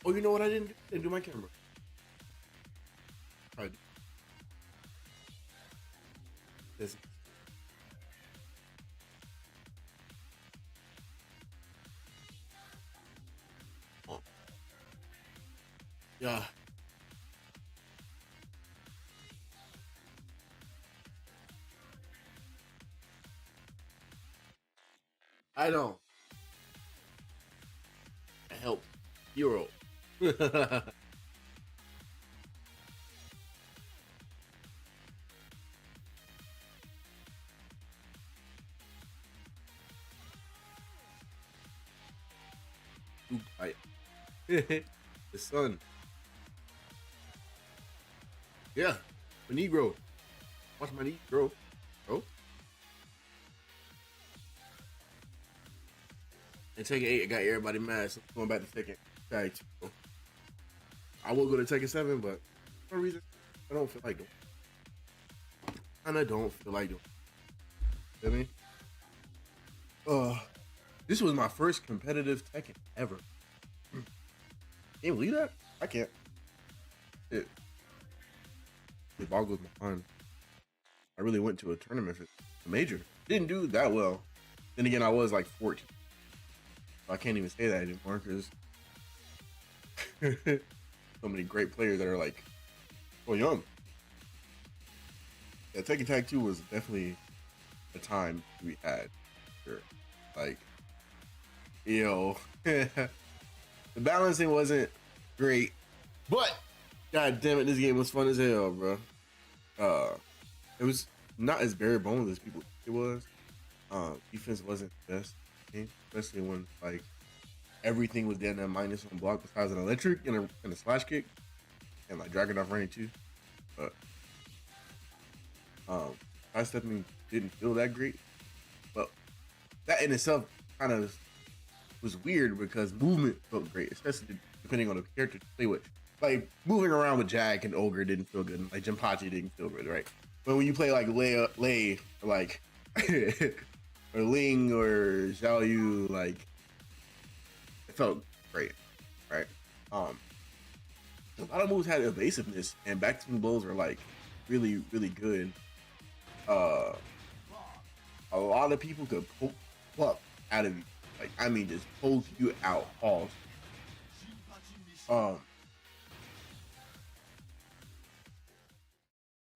Oh, you know what? I didn't do my camera. All right, this. Oh, yeah, I know. I helped. Hero. Ooh, the sun. Yeah, my Negro. Watch my Negro. Bro. And Tekken 8, I got everybody mad. So I'm going back to Tekken. Tag 2. I will go to Tekken 7, but for some reason, I don't feel like doing it. And I don't feel like doing it. You know what I mean? This was my first competitive Tekken ever. Can you believe that? I can't. It, it boggles my mind. I really went to a tournament for a major. Didn't do that well. Then again, I was like 14. So I can't even say that anymore because so many great players that are like so young. Yeah, Tekken Tag 2 was definitely a time we had. Sure. Like, you know, the balancing wasn't great, but god damn it, this game was fun as hell, bro. Uh, it was not as bare bones as people think it was. Defense wasn't the best game, especially when like everything was down at minus one block besides an electric and a slash kick and like dragging off range too. But high stepping didn't feel that great. But that in itself kind of was weird because movement felt great, especially depending on the character to play with. Like moving around with Jack and Ogre didn't feel good. And, like Jinpachi didn't feel good, right? But when you play like Lei or like or Ling or Xiao Yu, like it felt great, right? Um, a lot of moves had evasiveness, and back to blows were like really, really good. Uh, a lot of people could poke pluck out of you, like I mean, just poke you out. Pause.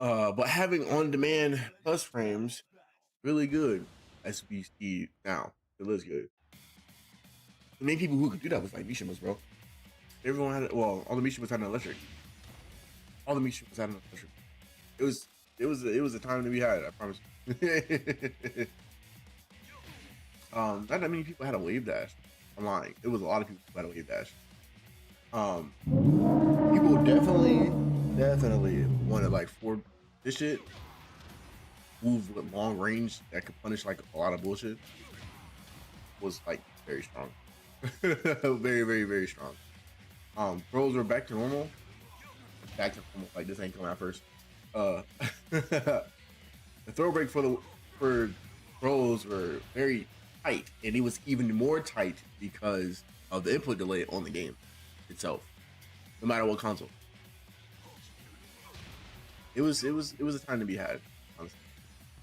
Um, but having on-demand plus frames really good as we see now. It looks good. The main people who could do that was like Mishimas, bro. Everyone had well, all the Mishimas had an electric. All the Mishimas had an electric. It was it was a time to be had. I promise. Not that many people had a wave dash. I'm lying. It was a lot of people who had a wave dash. Um, people definitely wanted like four this shit moves with long range that could punish like a lot of bullshit was like very strong. Very strong. Pros were back to normal. Back to normal. Like this ain't coming out first. Uh, the throw break for pros were very tight, and it was even more tight because of the input delay on the game itself. No matter what console, it was a time to be had. Honestly,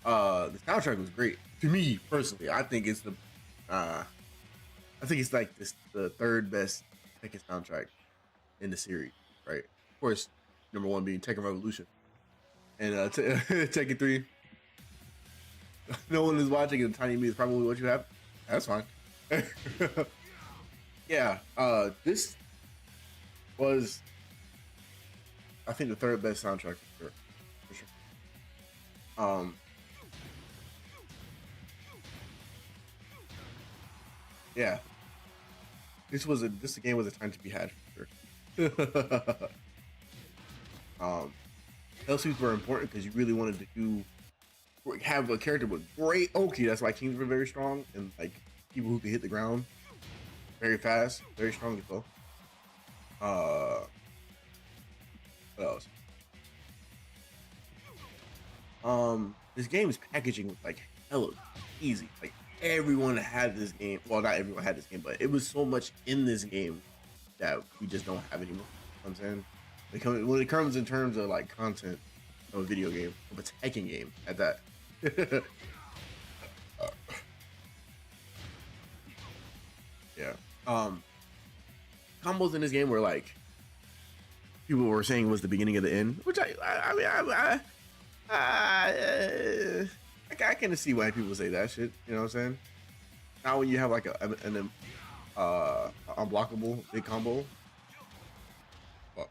the soundtrack was great to me personally. Uh, I think it's like the third best Tekken soundtrack in the series, right? Of course, number one being Tekken Revolution and Tekken 3. No one is watching, and Tiny Me is probably what you have. That's fine. Yeah, this was, I think, the third best soundtrack for sure. For sure. Um, yeah, this game was a time to be had for sure. um, Hell suits were important because you really wanted to have a character with great Oki. That's why teams were very strong and like people who could hit the ground very fast, very strong as well. Uh, what else? This game's packaging was like hella easy. Like everyone had this game. Well, not everyone had this game, but it was so much in this game that we just don't have anymore. You know what I'm saying? When it comes in terms of like content of a video game, of a Tekken game at that. Yeah. Combos in this game were like people were saying was the beginning of the end, which I kind of see why people say that shit. You know what I'm saying? Now when you have like an unblockable big combo, well,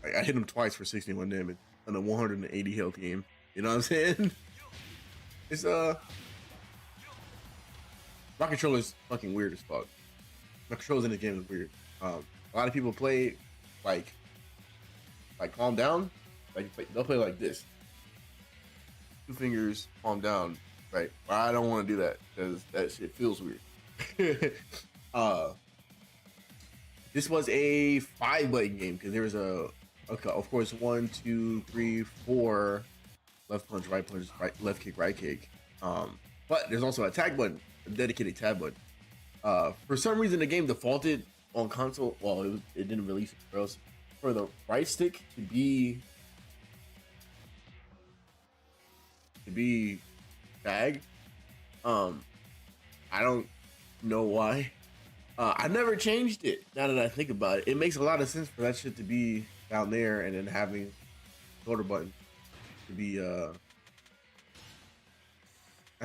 I hit him twice for 61 damage on a 180 health game. You know what I'm saying? It's my controller's fucking weird as fuck. My controls in the game is weird. A lot of people play like calm down, like they'll play like this, 2 fingers, palm down, right? But I don't want to do that because that shit feels weird. This was a 5-button game because there was of course 1, 2, 3, 4 left punch, right, left kick, right kick. But there's also a tag button, a dedicated tab button. For some reason, the game defaulted on console. Well, it didn't release it for us for the right stick to be tag. I don't know why. I never changed it. Now that I think about it, it makes a lot of sense for that shit to be down there, and then having shoulder button to be. I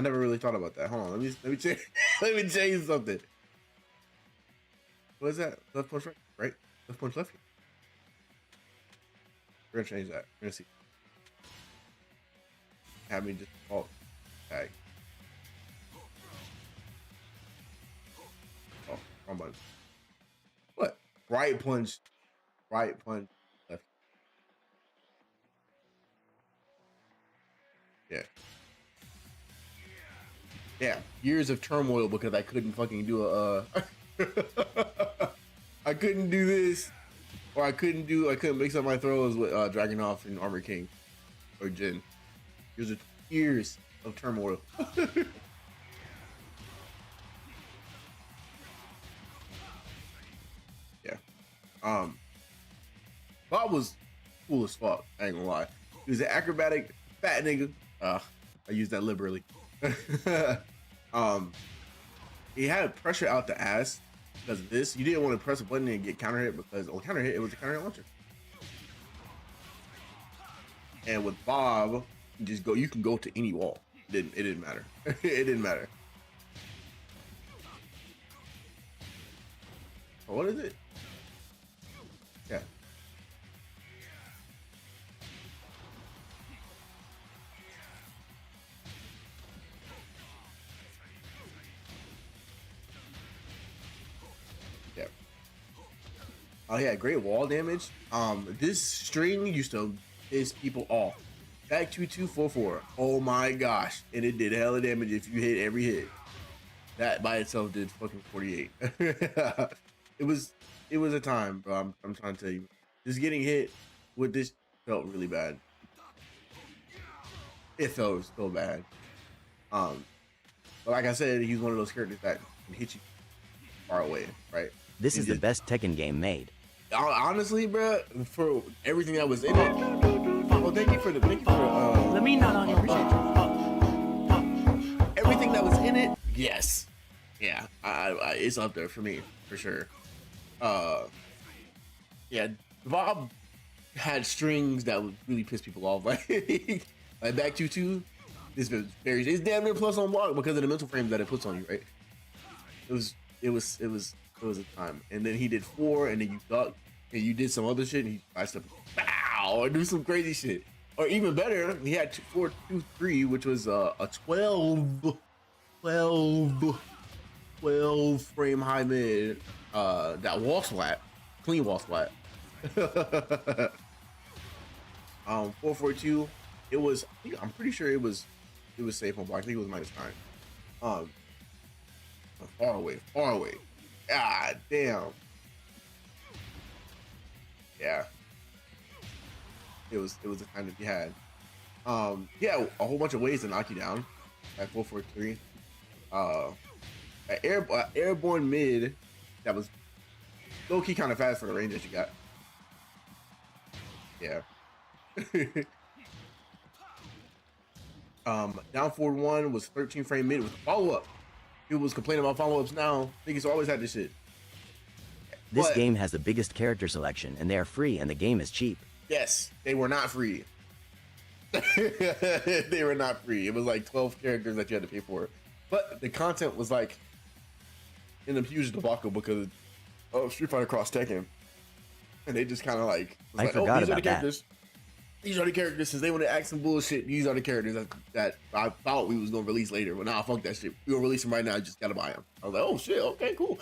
never really thought about that. Hold on, let me change. Let me change something. What is that? Left punch right, right? Left punch left. We're gonna change that. We're gonna see. Have me just tag. Oh, wrong button. What? Right punch, left. Yeah. Yeah. Years of turmoil because I couldn't fucking do I couldn't do this, or I couldn't mix up my throws with Dragunov and Armor King or Jin. Years of turmoil. Yeah. Bob was cool as fuck. I ain't gonna lie. He was an acrobatic fat nigga. I use that liberally. He had pressure out the ass because of this. You didn't want to press a button and get counter hit because on counter hit it was a counter hit launcher. And with Bob, you can go to any wall. It didn't matter. It didn't matter. Oh, what is it? Yeah. Yeah. Oh yeah, great wall damage. This string used to piss people off. Back 2-2-4-4. Oh my gosh. And it did hella damage if you hit every hit. That by itself did fucking 48. It was a time, bro. I'm trying to tell you. Just getting hit with this felt really bad. It felt so bad. But like I said, he's one of those characters that can hit you far away, right? This is the best Tekken game made. Honestly, bro, for everything that was in it. Well, thank you for the. Let me not on your everything that was in it. Yes, yeah, it's up there for me for sure. Yeah, Bob had strings that would really piss people off, like back 2-2. It's damn near plus on block because of the mental frames that it puts on you, right? It was a time. And then he did 4, and then you ducked, and you did some other shit, and he sliced up, bow, or do some crazy shit. Or even better, he had 4-2-3, which was a 12 frame high mid, that wall splat, clean wall splat. 4-4-2. It was. I'm pretty sure it was safe on block. I think it was -9. Far away. God damn. Yeah. It was the time that you had. Yeah, a whole bunch of ways to knock you down at 4-4-3. An airborne mid that was low key kind of fast for the range that you got. Yeah. Down forward one was 13 frame mid with a follow up. People was complaining about follow ups now. Niggas always had this shit. This But, game has the biggest character selection, and they are free, and the game is cheap. yes, they were not free. They were not free. It was like 12 characters that you had to pay for. But the content was like in a huge debacle because of Street Fighter Cross Tekken. And they just kind of like, was I like, forgot these are the about that. characters. These are the characters. Since they want to act some bullshit, these are the characters that I thought we was going to release later. But nah, fuck that shit. We're going to release them right now. I just got to buy them. I was like, oh shit, okay, cool.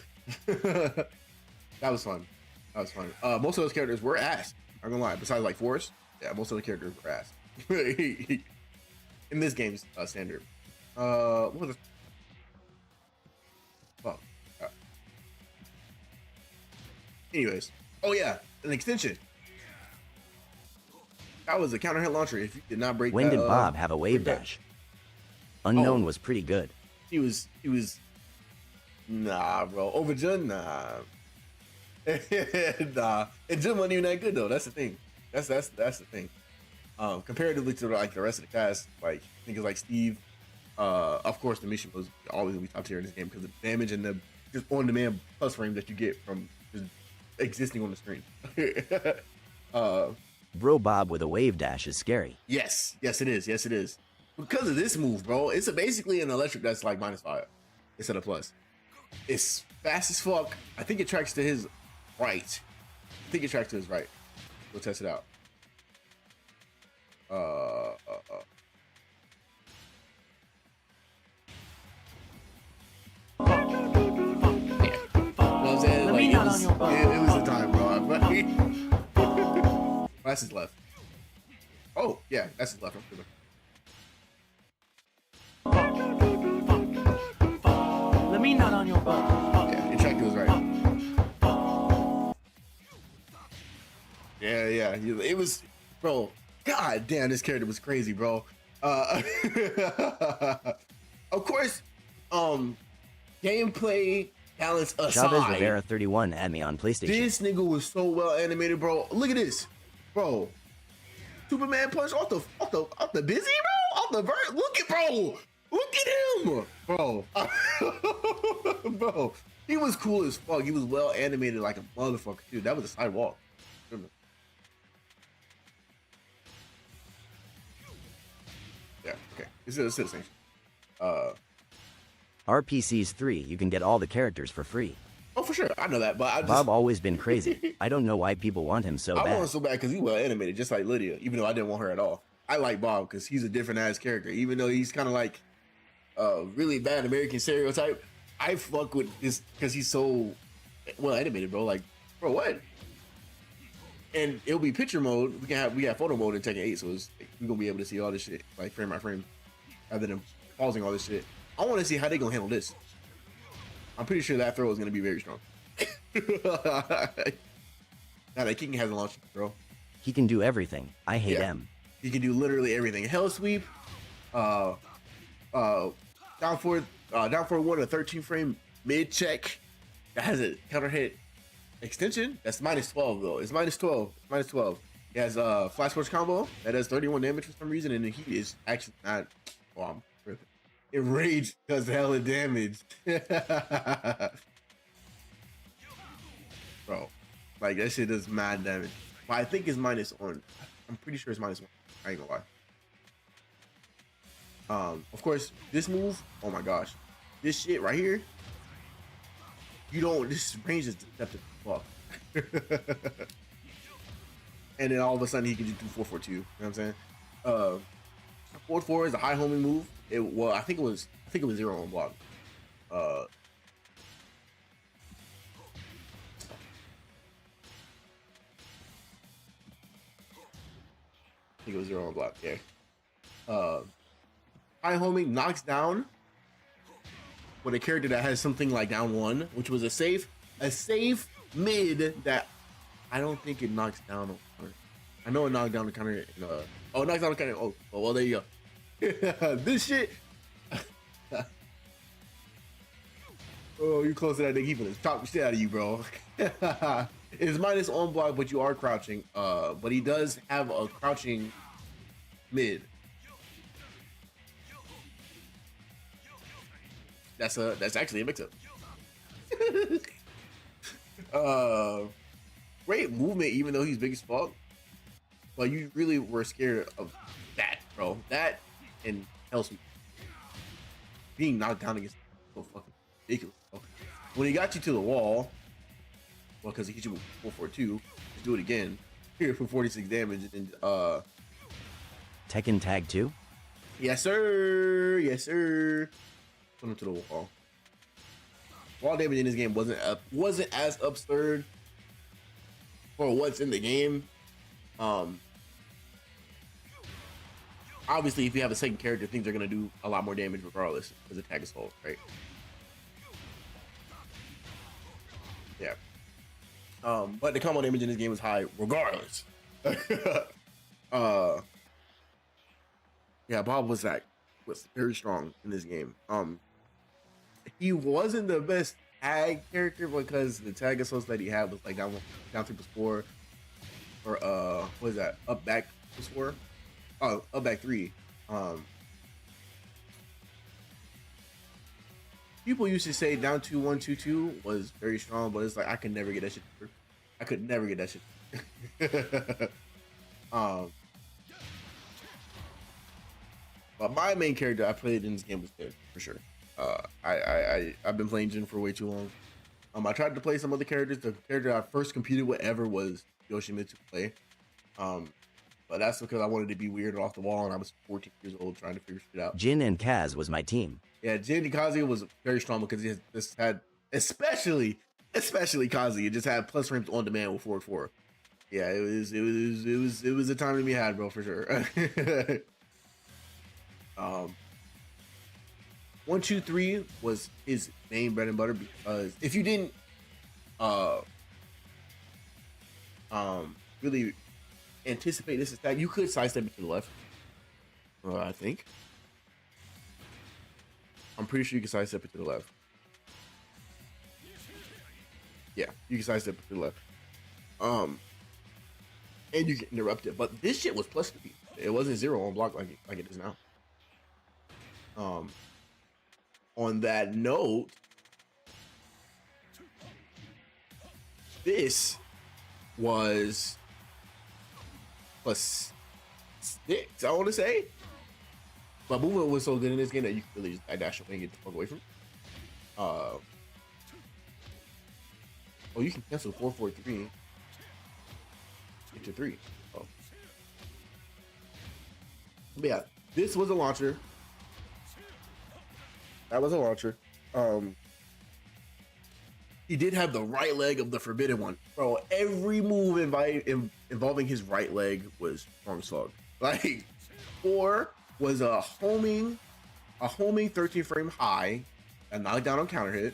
That was fun. That was fun. Most of those characters were ass. I'm gonna lie. Besides like Forrest, yeah, most of the characters were ass. In this game's standard. What was it? Fuck. Anyways, oh yeah, an extension. That was a counter hit launcher. If you did not break When that, did Bob have a wave break that- dash? Unknown Oh. was pretty good. He was. Nah, bro. Over Jun, nah. Nah. And Jun wasn't even that good though. That's the thing. That's the thing. Comparatively to like the rest of the cast, like niggas like Steve, of course the mission was always gonna be top tier in this game because of the damage and the just on demand plus frame that you get from just existing on the screen. Bro Bob with a wave dash is scary. Yes, it is. Yes, it is. Because of this move, bro. It's basically an electric that's like -5 instead of plus. It's fast as fuck. I think it tracks to his right. We'll test it out. You know what I'm saying? Let me Like, not on your butt. it was a time, bro. That's his left. Oh, yeah, that's his left. I'm sure. Let me not on your butt. Yeah, your track goes right. Yeah. It was, bro. God damn, this character was crazy, bro. Of course, gameplay balance Chavez aside, Rivera 31 had me on PlayStation. this nigga was so well animated, bro. Look at this, bro. Superman punch off the busy, bro. Off the vert. Look at bro. Look at him, bro. Bro, he was cool as fuck. He was well animated like a motherfucker, dude. That was a sidewalk. Yeah, okay. This is a citizen. RPCs 3, you can get all the characters for free. Oh, for sure. I know that, but I just Bob always been crazy. I don't know why people want him so I want him bad. so bad because he's well animated, just like Lydia. Even though I didn't want her at all. I like Bob because he's a different ass character. Even though he's kind of like really bad American stereotype, I fuck with this because he's so well animated, bro. Like, bro, what? And it'll be picture mode. We have photo mode in Tekken 8, so we're gonna be able to see all this shit like frame by frame, rather than pausing all this shit. I want to see how they gonna handle this. I'm pretty sure that throw is gonna be very strong. Now that King hasn't launched, bro. He can do everything. I hate Yeah. him. He can do literally everything. Hell sweep, down forward one, a 13 frame mid check that has a counter hit extension. That's -12 though. It's -12. It's -12. He has a flash push combo that does 31 damage for some reason, and he is actually not. Oh, I'm tripping. Enraged does hella damage. Bro, like that shit does mad damage. But I think it's -1. I'm pretty sure it's -1. I ain't gonna lie. Of course, this move, oh my gosh. This shit right here, this range is deceptive as fuck. And then all of a sudden he can just do 4-4-2. You know what I'm saying? 4-4 is a high homing move. I think it was 0 on block. I think it was 0 on block, yeah. High homing knocks down with a character that has something like down 1, which was a safe mid that I don't think it knocks down. I know it knocked down the counter. It knocks down the counter. Oh, well, there you go. This shit. Oh, you close to that nigga, he finna chop the shit out of you, bro. It's minus on block, but you are crouching. But he does have a crouching mid. That's actually a mix-up. Great movement, even though he's big as fuck. But you really were scared of that, bro. That and Hellsweep. Being knocked down against so fucking ridiculous, bro. When he got you to the wall, well, because he hit you with 442, just do it again. Here for 46 damage and Tekken Tag 2? yes sir, yes sir. Put him to the wall. Wall damage in this game wasn't as absurd for what's in the game. Obviously, if you have a second character, things are gonna do a lot more damage regardless, because attack is hold, right? Yeah. But the combo damage in this game is high regardless. Yeah, Bob was very strong in this game. He wasn't the best tag character because the tag assaults that he had was like down 3+4, or what is that? Up back +4. Oh, up back 3. People used to say down 2-1-2-2 was very strong, but it's like I could never get that shit. I could never get that shit. But my main character I played in this game was good for sure. I've been playing Jin for way too long. I tried to play some other characters. The character I first competed with ever was Yoshimitsu play. But that's because I wanted to be weird and off the wall, and I was 14 years old trying to figure shit out. Jin and Kaz was my team. Yeah, Jin Kazuya was very strong because he just had, especially Kazuya, just had plus frames on demand with forward 4. Yeah, it was a time to be had, bro, for sure. 1, 2, 3 was his main bread and butter because if you didn't really anticipate this attack, you could sidestep it to the left. I think. I'm pretty sure you can sidestep it to the left. Yeah, you can sidestep it to the left. And you can interrupt it. But this shit was plus 3. It wasn't 0 on block like it is now. On that note, this was plus 6, I want to say. But movement was so good in this game that you could really just dash away and get the fuck away from it. Oh, you can cancel 4-4-3 into 3. Oh. But yeah, this was a launcher. That was a launcher. He did have the right leg of the forbidden one. Bro, every move involving his right leg was strong as fuck. Like, 4 was a homing 13 frame high, a knockdown on counter hit.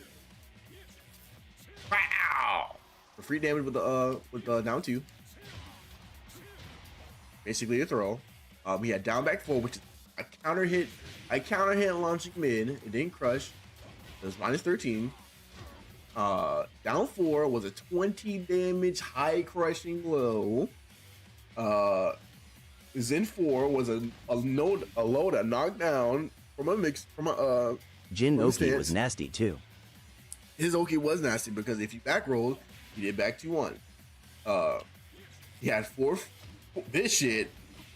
Wow! For free damage with the down 2. Basically a throw. We had down back 4, which is a counter hit. I counter hit launching mid. It didn't crush. It was minus 13. Down 4 was a 20 damage high crushing low. Zen 4 was a load, a knockdown from a Jin Oki was nasty too. His Oki was nasty because if you back rolled, he did back 2-1. He had 4. This shit,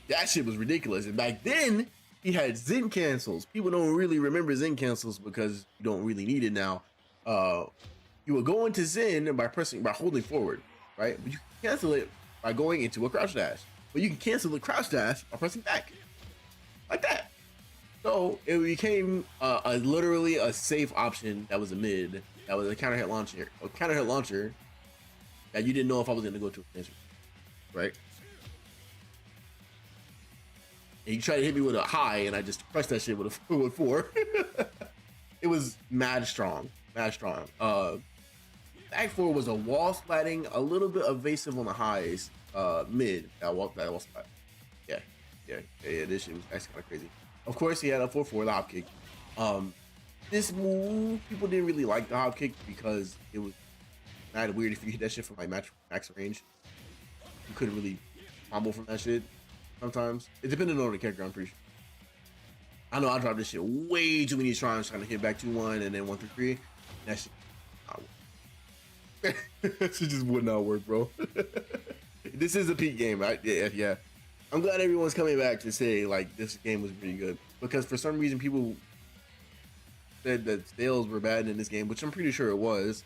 that shit was ridiculous. And back then, he had Zen cancels. People don't really remember Zen cancels because you don't really need it now. You would go into Zen by holding forward, right? But you can cancel it by going into a crouch dash. But you can cancel the crouch dash by pressing back, like that. So it became literally a safe option that was a mid, that was a counter hit launcher, that you didn't know if I was gonna go to a cancel, right? And you tried to hit me with a high, and I just pressed that shit with 4. It was mad strong. Back 4 was a wall splatting, a little bit evasive on the highs. Mid that wall splat. Yeah. This shit was actually kind of crazy. Of course, he had a 4-4 hop kick. this move, people didn't really like the hop kick because it was kind of weird if you hit that shit from like max range. You couldn't really combo from that shit sometimes. It depended on the character, I'm pretty sure. I know I dropped this shit way too many times trying to hit back 2-1 and then 1-3-3. That shit not work. That shit just would not work, bro. This is a peak game, right? Yeah. I'm glad everyone's coming back to say like this game was pretty good, because for some reason people said that sales were bad in this game, which I'm pretty sure it was,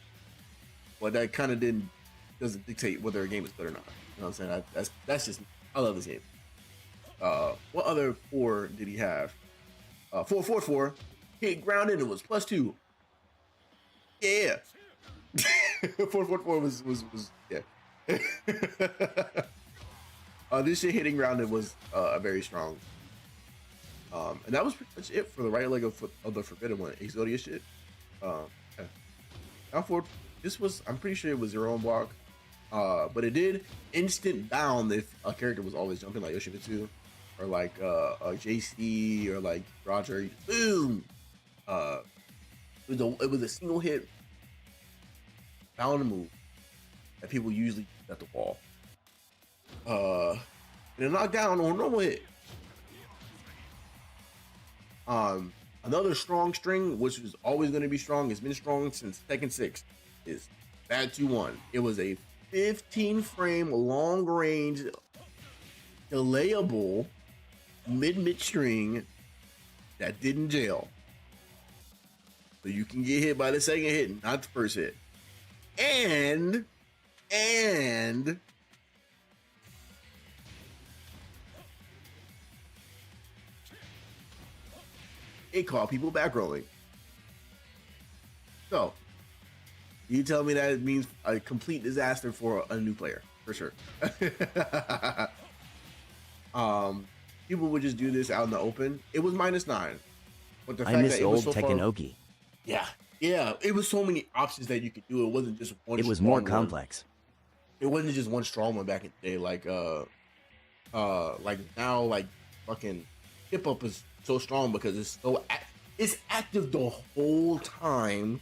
but that kind of doesn't dictate whether a game is good or not. You know what I'm saying? That's just, I love this game. What other 4 did he have? 4-4-4. Hit grounded. It was +2. Yeah. 4-4-4 was yeah. This shit hitting grounded was very strong. And that was pretty much it for the right leg of the Forbidden One. Exodia shit. Yeah. Now for this was, I'm pretty sure it was 0 on block. But it did instant bound if a character was always jumping, like Yoshimitsu or like JC or like Roger. Boom. It was a single hit bound move that people usually use at the wall. And a knockdown on a normal hit. Another strong string, which is always going to be strong, has been strong since Tekken 6, is Bad 2-1. It was a 15 frame long range delayable mid string that didn't jail. So you can get hit by the second hit, not the first hit. And it caught people back rolling. So you tell me that it means a complete disaster for a new player, for sure. People would just do this out in the open. It was -9, but the I fact miss that it old was so far, Tekken Oki. yeah, it was so many options that you could do. It wasn't just one. It was strong more one. complex. It wasn't just one strong one back in the day. Like now, like fucking hip hop is so strong because it's active the whole time.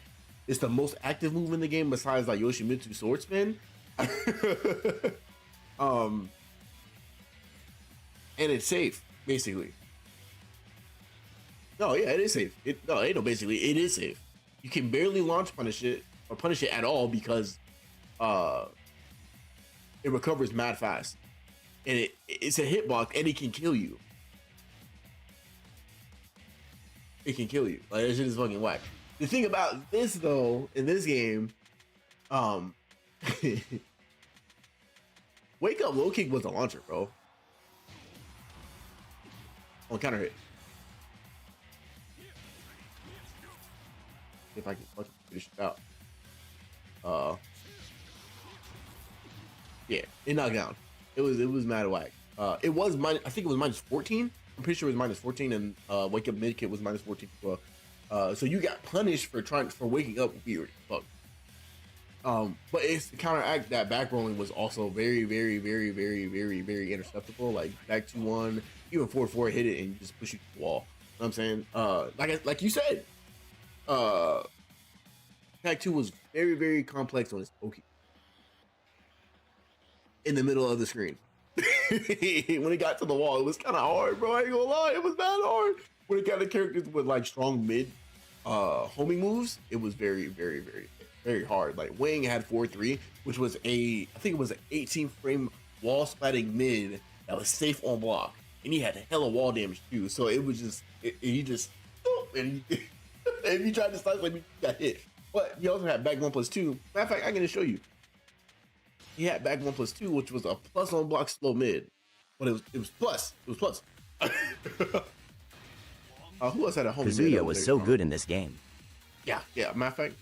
It's the most active move in the game besides like Yoshimitsu sword spin. And it's safe, basically. No, yeah, it is safe. It is safe. You can barely launch punish it at all because it recovers mad fast. And it's a hitbox and it can kill you. It can kill you. Like, that shit is fucking whack. The thing about this though, in this game, Wake Up Low Kick was a launcher, bro. On counter hit. If I can fucking finish it out. Yeah, it knocked down. It was mad whack. It was I think it was -14. I'm pretty sure it was -14, and Wake Up Mid Kit was -14 as well. So you got punished for waking up weird. Fuck. But it's to counteract that back rolling was also very, very, very, very, very, very interceptable. Like back 2-1, even 4-4 hit it and you just push you to the wall. You know what I'm saying? Like you said, Tag 2 was very, very complex on its Oki. In the middle of the screen. When it got to the wall, it was kind of hard, bro. I ain't gonna lie, it was that hard. When it got the characters with like strong mid homing moves, it was very, very, very, very hard. Like Wang had 4-3, which was I think it was an 18 frame wall splatting mid that was safe on block, and he had a hella wall damage too. So it was just he just and if you tried to slice like me, you got hit. But he also had back 1+2. Matter of fact, I'm gonna show you. He had back 1+2, which was a plus on block slow mid, but it was plus. It was plus. Who else had a home? Kazuya was so good in this game. Yeah. Matter of fact,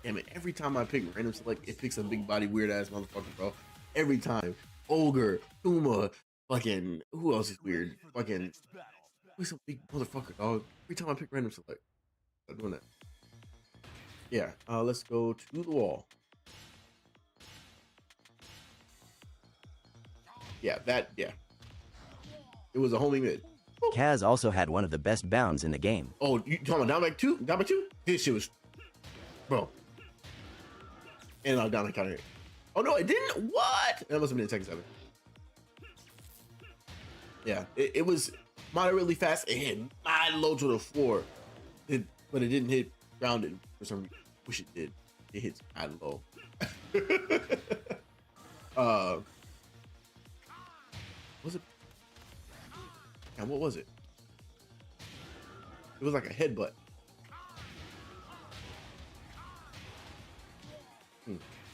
damn it! Every time I pick random select, it picks a big body weird ass motherfucker, bro. Every time, Ogre, Kuma, fucking who else is weird? Fucking who's a big motherfucker, dog? Every time I pick random select, I'm doing that. Yeah, let's go to the wall. Yeah, it was a homing mid. Kaz also had one of the best bounds in the game. Oh, you talking about down back two? Down back two? This shit was, bro. And down back counter. Oh no, it didn't. What? That must have been in Tekken 7. Yeah, it was moderately fast. It hit mad low to the floor, but it didn't hit grounded for some reason. Wish it did. It hits mad low. Was it? Yeah, what was it? It was like a headbutt.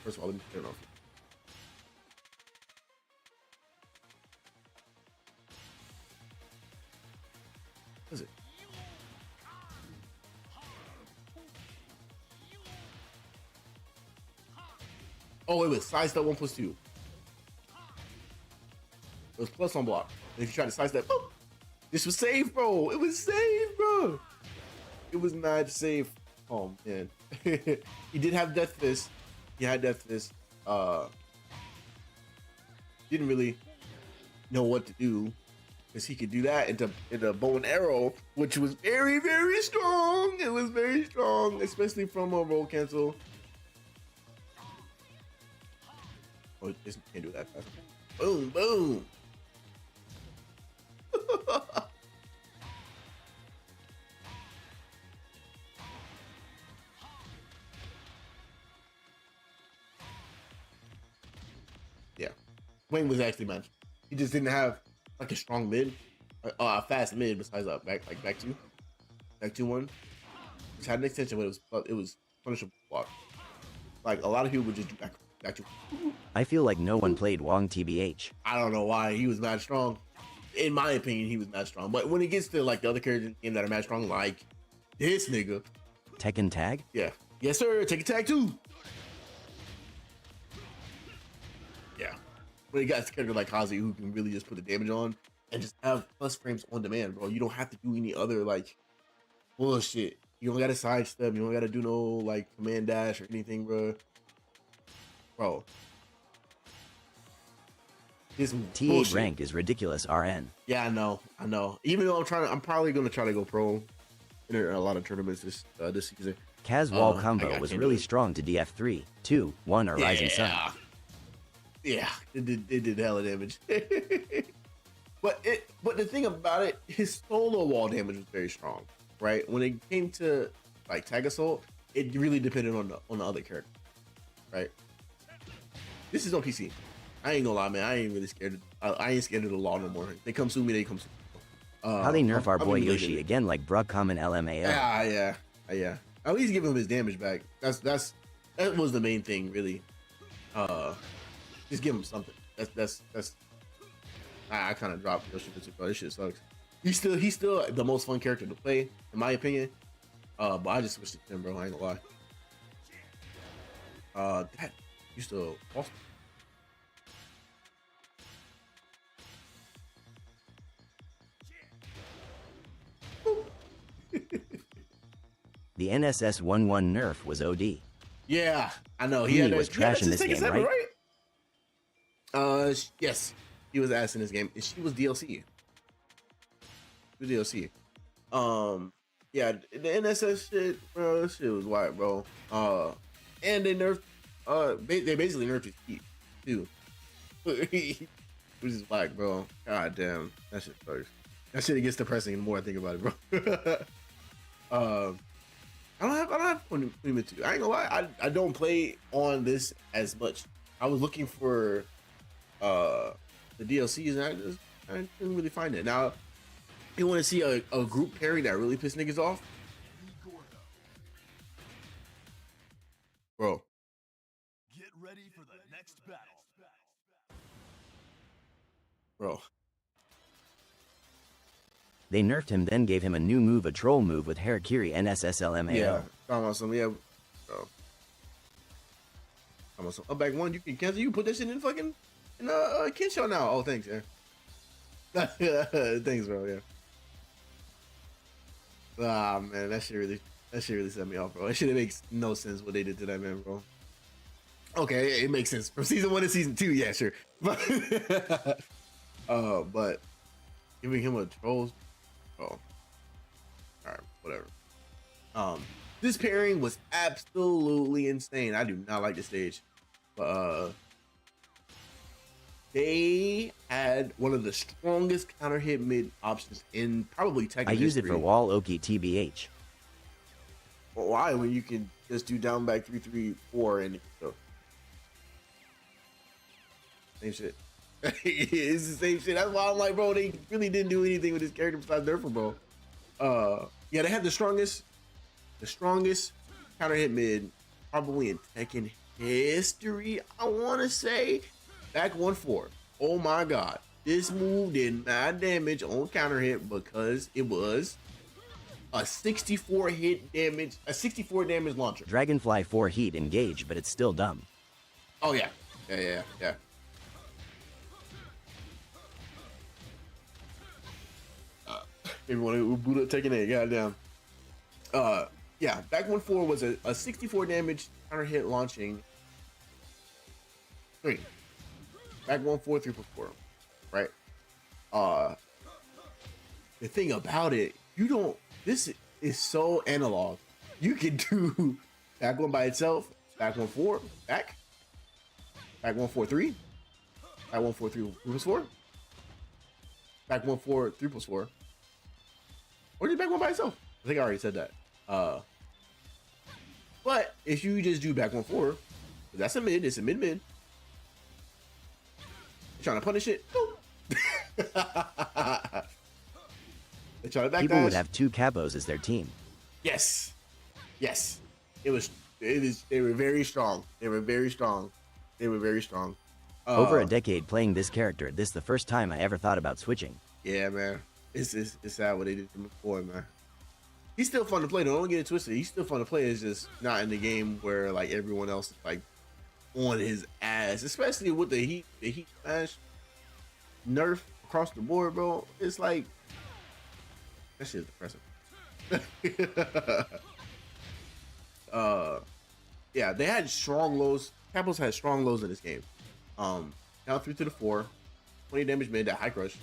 First of all, let me turn it off. What is it? Oh, it was sidestep 1+2. It was plus on block. And if you try to sidestep, boop, this was safe, bro. It was safe, bro. It was not safe. Oh man. He did have Death Fist. He had Death Fist. Didn't really know what to do because he could do that into bow and arrow, which was very, very strong. It was very strong, especially from a roll cancel. Oh, this can't do that fast. Boom, boom. Yeah, Wayne was actually matched. He just didn't have like a strong mid, a fast mid besides back two one, which had an extension, but it was punishable block. Like a lot of people would just do back two. I feel like no one played Wong TBH. I don't know why he was mad strong. In my opinion, he was mad strong. But when it gets to like the other characters in the game that are mad strong, like this nigga, Tekken Tag? yeah, yes sir, Tekken2. Yeah, when you got a character like Kazi who can really just put the damage on and just have plus frames on demand, bro. You don't have to do any other like bullshit. You don't got to sidestep. You don't got to do no like command dash or anything, bro. Bro. His T8 bullshit. ranked is ridiculous, RN. Yeah, I know. Even though I'm probably gonna try to go pro in a lot of tournaments this season. Kaz wall I combo was can't really do it. strong to DF3, 2, 1 or Rising Sun. Yeah, it did hella damage. but the thing about it, his solo wall damage was very strong, right? When it came to like tag assault, it really depended on the other character, right? This is on PC. I ain't gonna lie, man. I ain't really scared. I ain't scared of the law no more. If they come sue me, they come sue me. How they nerf our I'm boy emulating Yoshi it. again like Bruck common LMAO. Yeah. At least give him his damage back. That was the main thing, really. Just give him something. That's. I kind of dropped Yoshi, bro. This shit sucks. He's still the most fun character to play, in my opinion. But I just switched to him, bro. I ain't gonna lie. That used to awesome. The NSS 1-1 nerf was OD. Yeah, I know. He was trash in this game, right? Yes, he was ass in this game. She was DLC. Yeah, the NSS shit, bro. This shit was wild, bro. And they nerfed. They basically nerfed his feet too, which is whack, bro. God damn, that shit sucks. That shit gets depressing the more I think about it, bro. I don't have 22. I ain't gonna lie. I don't play on this as much. I was looking for the DLCs and I didn't really find it. Now, you want to see a group pairing that really piss niggas off, bro? Get ready for the next battle. Bro, They nerfed him, then gave him a new move, a troll move with Harakiri NSS LMAO. yeah. Talking about some, yeah, bro. Talking about some up back one. You can cancel. You can put that shit in fucking in Kensho now. Oh, thanks, yeah. Thanks, bro. Yeah. Ah, man, that shit really set me off, bro. That shit makes no sense what they did to that man, bro. Okay, it makes sense from season 1 to season 2. Yeah, sure. But but giving him a troll Oh, all right, whatever. This pairing was absolutely insane. I do not like the stage, but they had one of the strongest counter hit mid options in probably Tekken I use history. it for wall Oki TBH. Well, why? When you can just do down back 3-3-4 and so. Same shit. It's the same shit. That's why I'm like, bro, they really didn't do anything with this character besides Nerfer, bro. Yeah, they had the strongest counter hit mid probably in Tekken history. I want to say back 1-4. Oh my god, this move did mad damage on counter hit because it was a 64 damage launcher. Dragonfly 4 heat engage, but it's still dumb. Oh yeah, yeah. Everyone who boot up Tekken 8, goddamn. Yeah, back 1-4 was a 64 damage counter hit launching 3. Back 1-4, 3+4, right? The thing about it, this is so analog. You can do back 1 by itself, back 1-4, back 1-4, 3, back 1-4, 3+4, back 1-4, 3+4, or just back 1 by itself. I think I already said that. But if you just do back 1-4, that's a mid. It's a mid. Trying to punish it. Nope. They're trying to backdash. People would have 2 capos as their team. Yes. They were very strong. Over a decade playing this character, this is the first time I ever thought about switching. Yeah, man. It's sad what they did to him before, man. He's still fun to play. Don't get it twisted. He's still fun to play. It's just not in the game where like everyone else is like on his ass, especially with the heat smash nerf across the board, bro. It's like that shit's depressing. Yeah, they had strong lows. Capitals had strong lows in this game. Down 3 to the 4, 20 damage mid, that high crush.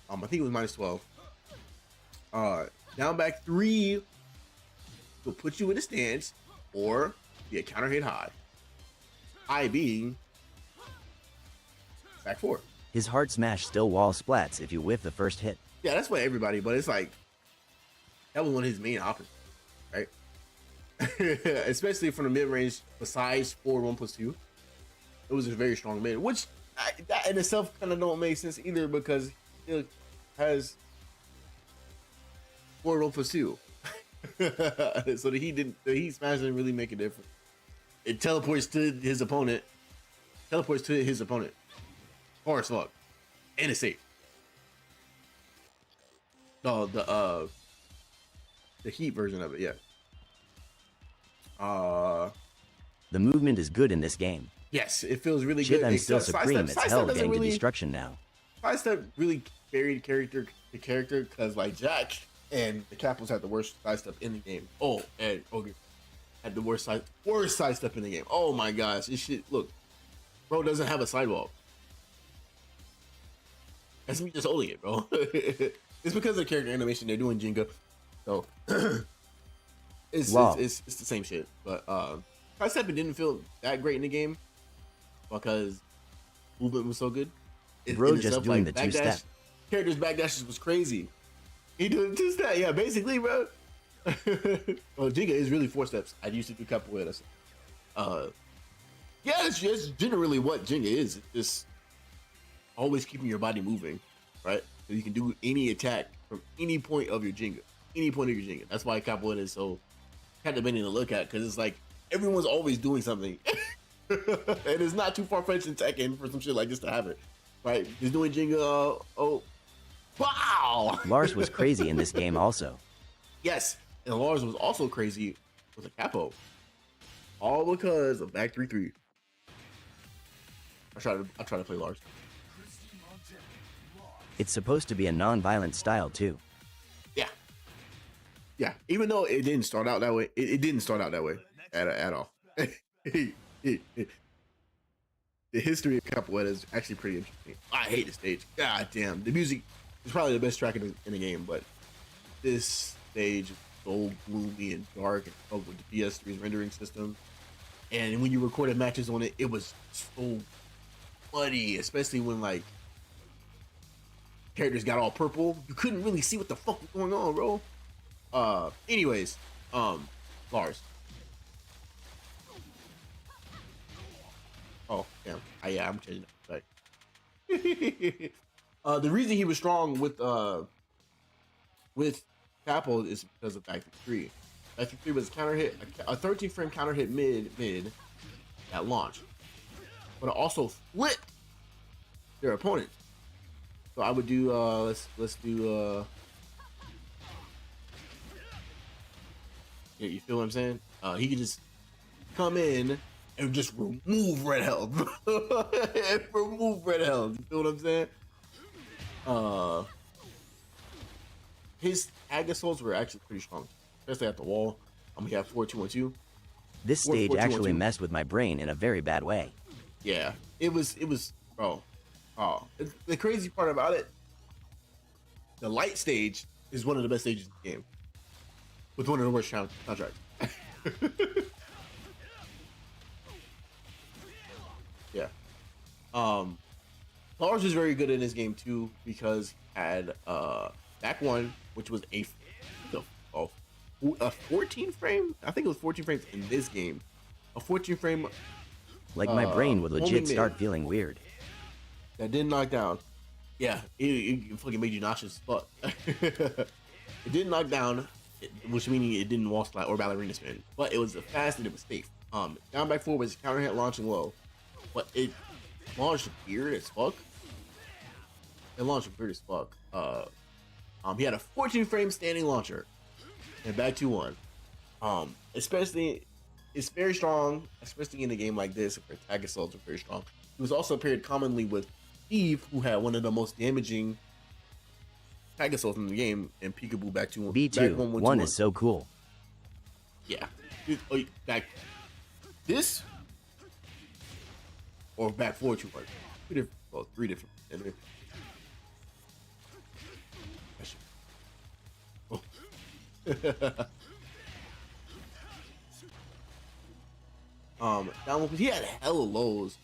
I think it was -12. Down back 3 will put you in a stance or be a counter hit high. High being back 4. His hard smash still wall splats if you whiff the first hit. Yeah, that's what everybody, but it's like that was one of his main options, right? Especially from the mid range, besides 4-1+2. It was a very strong mid, which that in itself kind of don't make sense either because it has 4-1+2. So the heat smash didn't really make a difference. It teleports to his opponent. Hard as fuck. And it's safe. No, the heat version of it, yeah. The movement is good in this game. Yes, it feels really Shit, good. I'm still supreme. It's hell getting to really, destruction now. Sidestep really carried the character because like Jack and the Capitals had the worst sidestep in the game. Oh, and Ogre had the worst sidestep in the game. Oh my gosh, this shit. Look, bro doesn't have a sidewalk. That's me just holding it, bro. It's because of the character animation they're doing Jenga. So it's the same shit. But sidestepping didn't feel that great in the game because movement was so good. Bro just doing the two-step. Characters backdashes was crazy. He doing two-step, yeah, basically, bro. Well, Jenga is really 4 steps. I used to do capoeiras. Yeah, it's just generally what Jenga is. It's just always keeping your body moving, right? So you can do any attack from any point of your Jenga. That's why capoeira is so captivating to look at, because it's like everyone's always doing something. And it's not too far-fetched in Tekken for some shit like this to happen, right? He's doing Jenga. Oh, wow! Lars was crazy in this game also. Yes, and Lars was also crazy with a capo, all because of back 3-3. I try to play Lars. It's supposed to be a non-violent style too. Yeah. Even though it didn't start out that way, it didn't start out that way at all. The history of capoeira is actually pretty interesting. I hate the stage. God damn, the music is probably the best track in the game, but this stage is so gloomy and dark and fucked with the PS3's rendering system. And when you recorded matches on it, it was so muddy, especially when like characters got all purple. You couldn't really see what the fuck was going on, bro. Anyways, Lars. Oh, damn. Yeah, I'm changing that. The reason he was strong with Capo is because of Factory 3. Factory 3 was counter hit a 13 frame counter hit mid at launch. But it also flipped their opponent. So I would do let's do yeah, you feel what I'm saying? He could just come in and just remove red health. Remove red health. You feel what I'm saying? His tag assaults were actually pretty strong, especially at the wall. He had 4-2-1-2. This Four- stage 4-2-1-2. actually messed with my brain in a very bad way. Yeah, it was, bro. Oh, the crazy part about it, the light stage is one of the best stages in the game, with one of the worst contracts. Yeah. Lars is very good in this game too because he had back one, which was a 14 frame. I think it was 14 frames in this game. A 14 frame Like my brain would legit homing start mid feeling weird. that didn't knock down. Yeah, it fucking made you nauseous as fuck. It didn't knock down, which meaning it didn't wall slide or ballerina spin, but it was fast and it was safe. Down back four was counter hit launching low, but it launched weird as fuck. It launched weird as fuck. He had a 14 frame standing launcher and back 2-1. Especially, it's very strong, especially in a game like this where tag assaults are very strong. He was also paired commonly with Steve, who had one of the most damaging tag assaults in the game, and Peekaboo back 2-1. B2, back 1 is so cool. Yeah. Back this or back 4-2-1. Two different, well, three different. Down he had hella lows.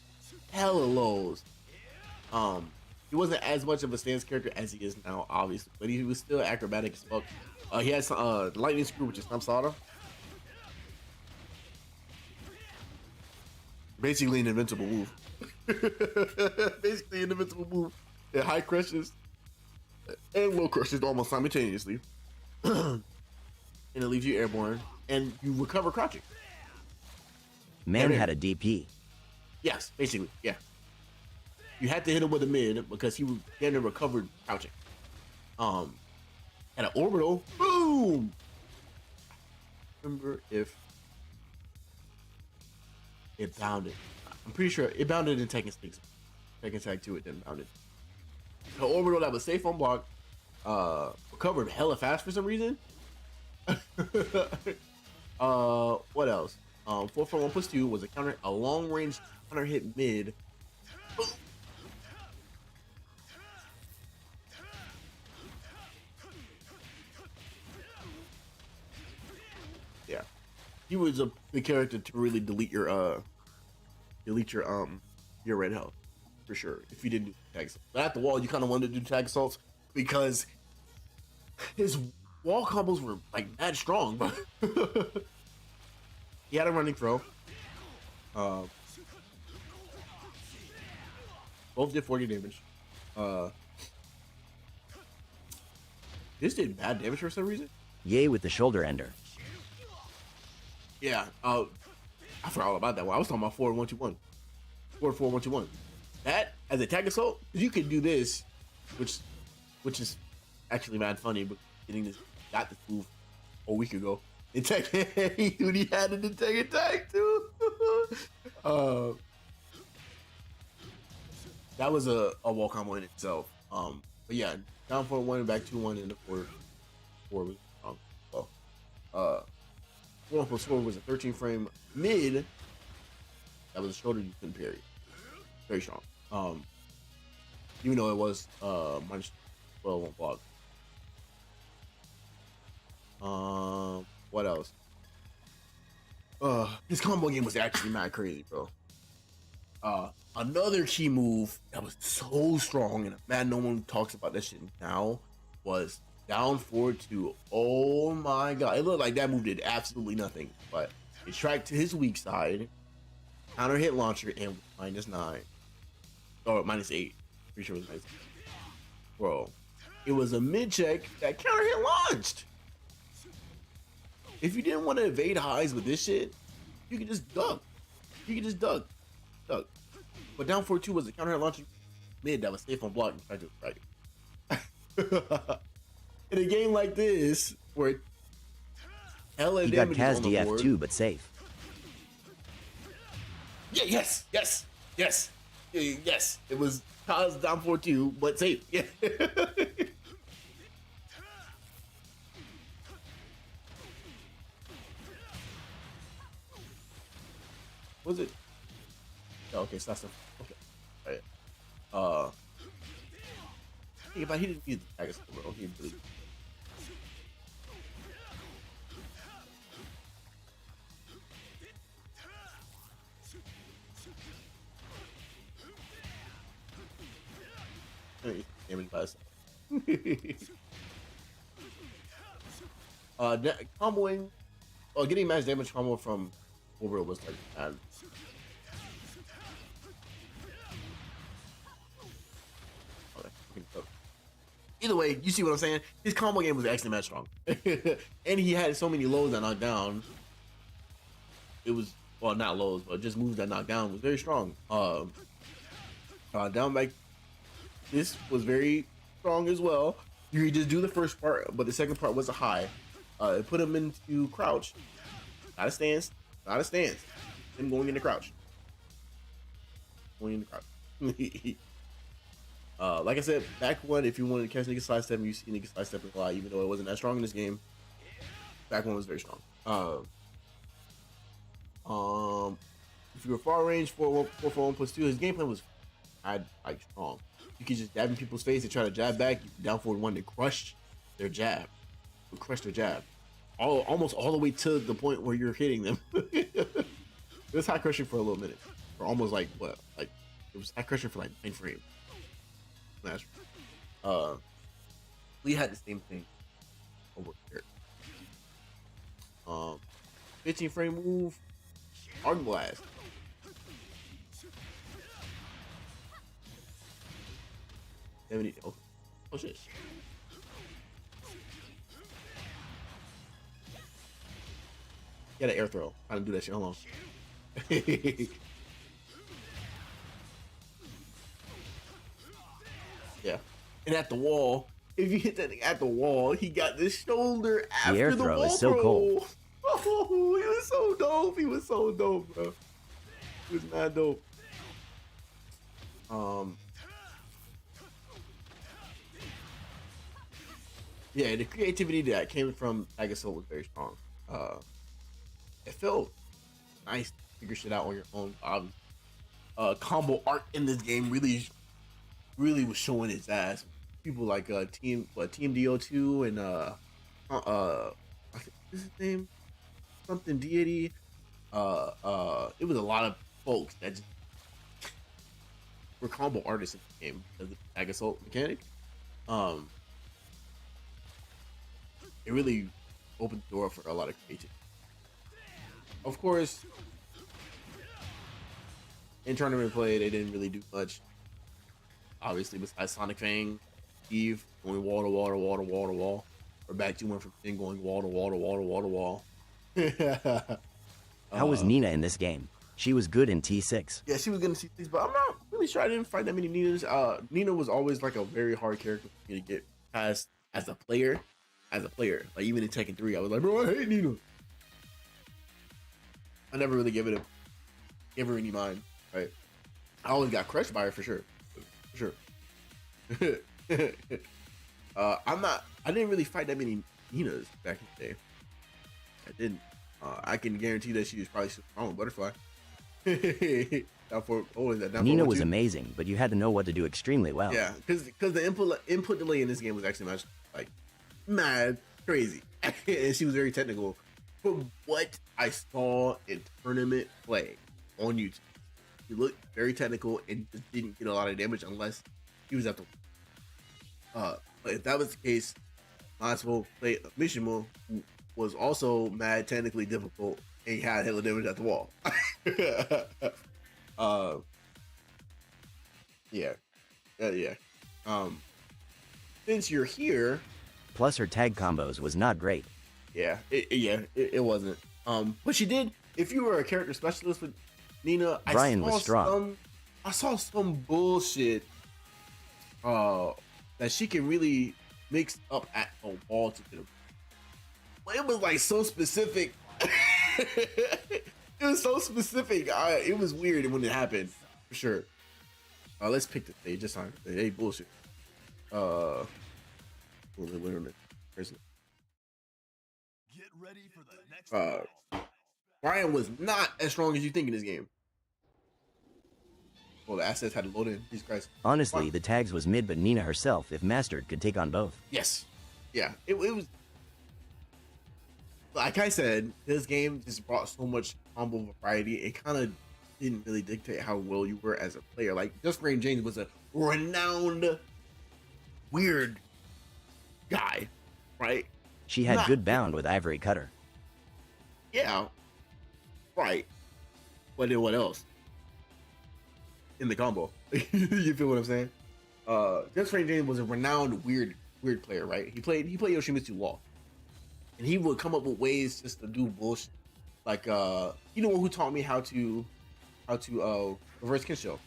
He wasn't as much of a stance character as he is now, obviously, but he was still acrobatic as fuck. He had some lightning screw, which is Samsara. Basically an invincible move. Basically an invincible move. And high crushes and low crushes almost simultaneously. And it leaves you airborne and you recover crouching. Man had a DP. Yes, basically, yeah. You had to hit him with a mid because he was getting recovered crouching. Had an orbital, boom. Remember if it bounded? I'm pretty sure it bounded in Tekken 6. Tekken Tag 2, it didn't bound it. The orbital that was safe on block, recovered hella fast for some reason. What else? 4-1+2 was a long range counter hit mid. Yeah, he was the character to really delete your red health for sure if you didn't do tag assaults. But at the wall, you kind of wanted to do tag assaults because his wall combos were like mad strong, but he had a running throw. Both did 40 damage. This did bad damage for some reason. Yay with the shoulder ender. Yeah. I forgot all about that one. I was talking about 4-1-2-1. 4-4-1-2-1. That as a tag assault, you could do this, which is actually mad funny. But got this move a week ago in Tekken, when he had it in Tekken Tag too. That was a wall combo in itself. But yeah, down 4-1, back 2-1 in the 4 was well. 4-1+4 was a 13 frame mid. That was a shoulder you couldn't parry. Very strong. Even though it was -12 on block. What else? His combo game was actually mad crazy, bro. Another key move that was so strong, and man, no one talks about that shit now, was down forward two. Oh my god. It looked like that move did absolutely nothing, but it tracked to his weak side, counter hit launcher, and -9. Or -8. Pretty sure it was -8. Bro, it was a mid check that counter hit launched. If you didn't want to evade highs with this shit, you could just duck. You could just duck. But down 4-2 was a counter hit launcher mid that was safe on block and tried to strike. In a game like this, where hella He got damage Kaz is on the board. DF2, but safe. Yeah, yes. It was Kaz down 4-2, but safe. Yeah. Was it? Oh, okay, so that's the okay. All right. Think about he didn't need the tag us, bro. He really. Damage by himself. Comboing, getting max damage combo from Cobra was like bad. Either way, you see what I'm saying? His combo game was actually mad strong, and he had so many lows that knocked down. It was, well, not lows, but just moves that knocked down was very strong. Down back, this was very strong as well. You could just do the first part, but the second part was a high. It put him into crouch, not a stance, Him going into crouch, like I said, back one, if you wanted to catch niggas sidestep, you see niggas sidestepping a lot, even though it wasn't that strong in this game. Back one was very strong. If you were far range, 4-4-1+2, his game plan was like strong. You could just jab in people's face and try to jab back. You down forward one to crush their jab. Almost all the way to the point where you're hitting them. It was high crushing for a little minute. For almost like what? Like it was high crushing for like 9 frames. We had the same thing over here. 15 frame move, Arc Blast. Oh shit. Get an air throw. I didn't do that shit. Hold on. Yeah. And at the wall, if you hit that thing at the wall, he got this shoulder after air the throw wall is so throw. cool. Oh, he was so dope. Bro. He was mad dope. Yeah, the creativity that came from Agasoul was very strong. It felt nice to figure shit out on your own. Combo art in this game really was showing its ass. People like Team DO2 and what's his name? Something Deity. It was a lot of folks that just were combo artists in the game as the Tag Assault mechanic. It really opened the door for a lot of creativity. Of course, in tournament play, they didn't really do much. Obviously, besides Sonic Fang, Eve going wall to wall to wall to wall to wall, or back to one from Finn going wall to wall to wall to wall to wall. How was Nina in this game? She was good in T6. Yeah, she was good in T6, but I'm not really sure I didn't fight that many Ninas. Nina was always like a very hard character for me to get past as a player. Like even in Tekken 3, I was like, bro, I hate Nina. I never really gave her any mind, right? I always got crushed by her for sure. I didn't really fight that many Ninas back in the day. I didn't. I can guarantee that she was probably super strong with Butterfly. Nina was amazing, but you had to know what to do extremely well. Yeah, because the input delay in this game was actually much like mad. crazy. And she was very technical. But what I saw in tournament play on YouTube, he looked very technical and just didn't get a lot of damage unless he was at the. But if that was the case, might as well play Mishima, who was also mad technically difficult and had hella damage at the wall. uh, yeah, yeah. Since you're here, Plus her tag combos was not great. yeah, it wasn't. But she did. If you were a character specialist with Nina, Brian was strong. I saw some bullshit. That she can really mix up at a wall to get him. But it was like so specific. It was so specific. It was weird when it happened, for sure. Let's pick the stage. Just on they bullshit. We'll win on it. Get ready for the next match. Brian was not as strong as you think in this game. Well, the assets had to load in. Jesus Christ. Honestly, Brian. the tags was mid, but Nina herself, if mastered, could take on both. Yes. Yeah. It was. Like I said, this game just brought so much combo variety. It kind of didn't really dictate how well you were as a player. Like, Just Rain James was a renowned, weird guy, right? She had good bound with Ivory Cutter. Yeah. Right. But then what else? In the combo. You feel what I'm saying? Just Rain James was a renowned weird player, right? He played Yoshimitsu Law. And he would come up with ways just to do bullshit. Like you know who taught me how to reverse Kensho.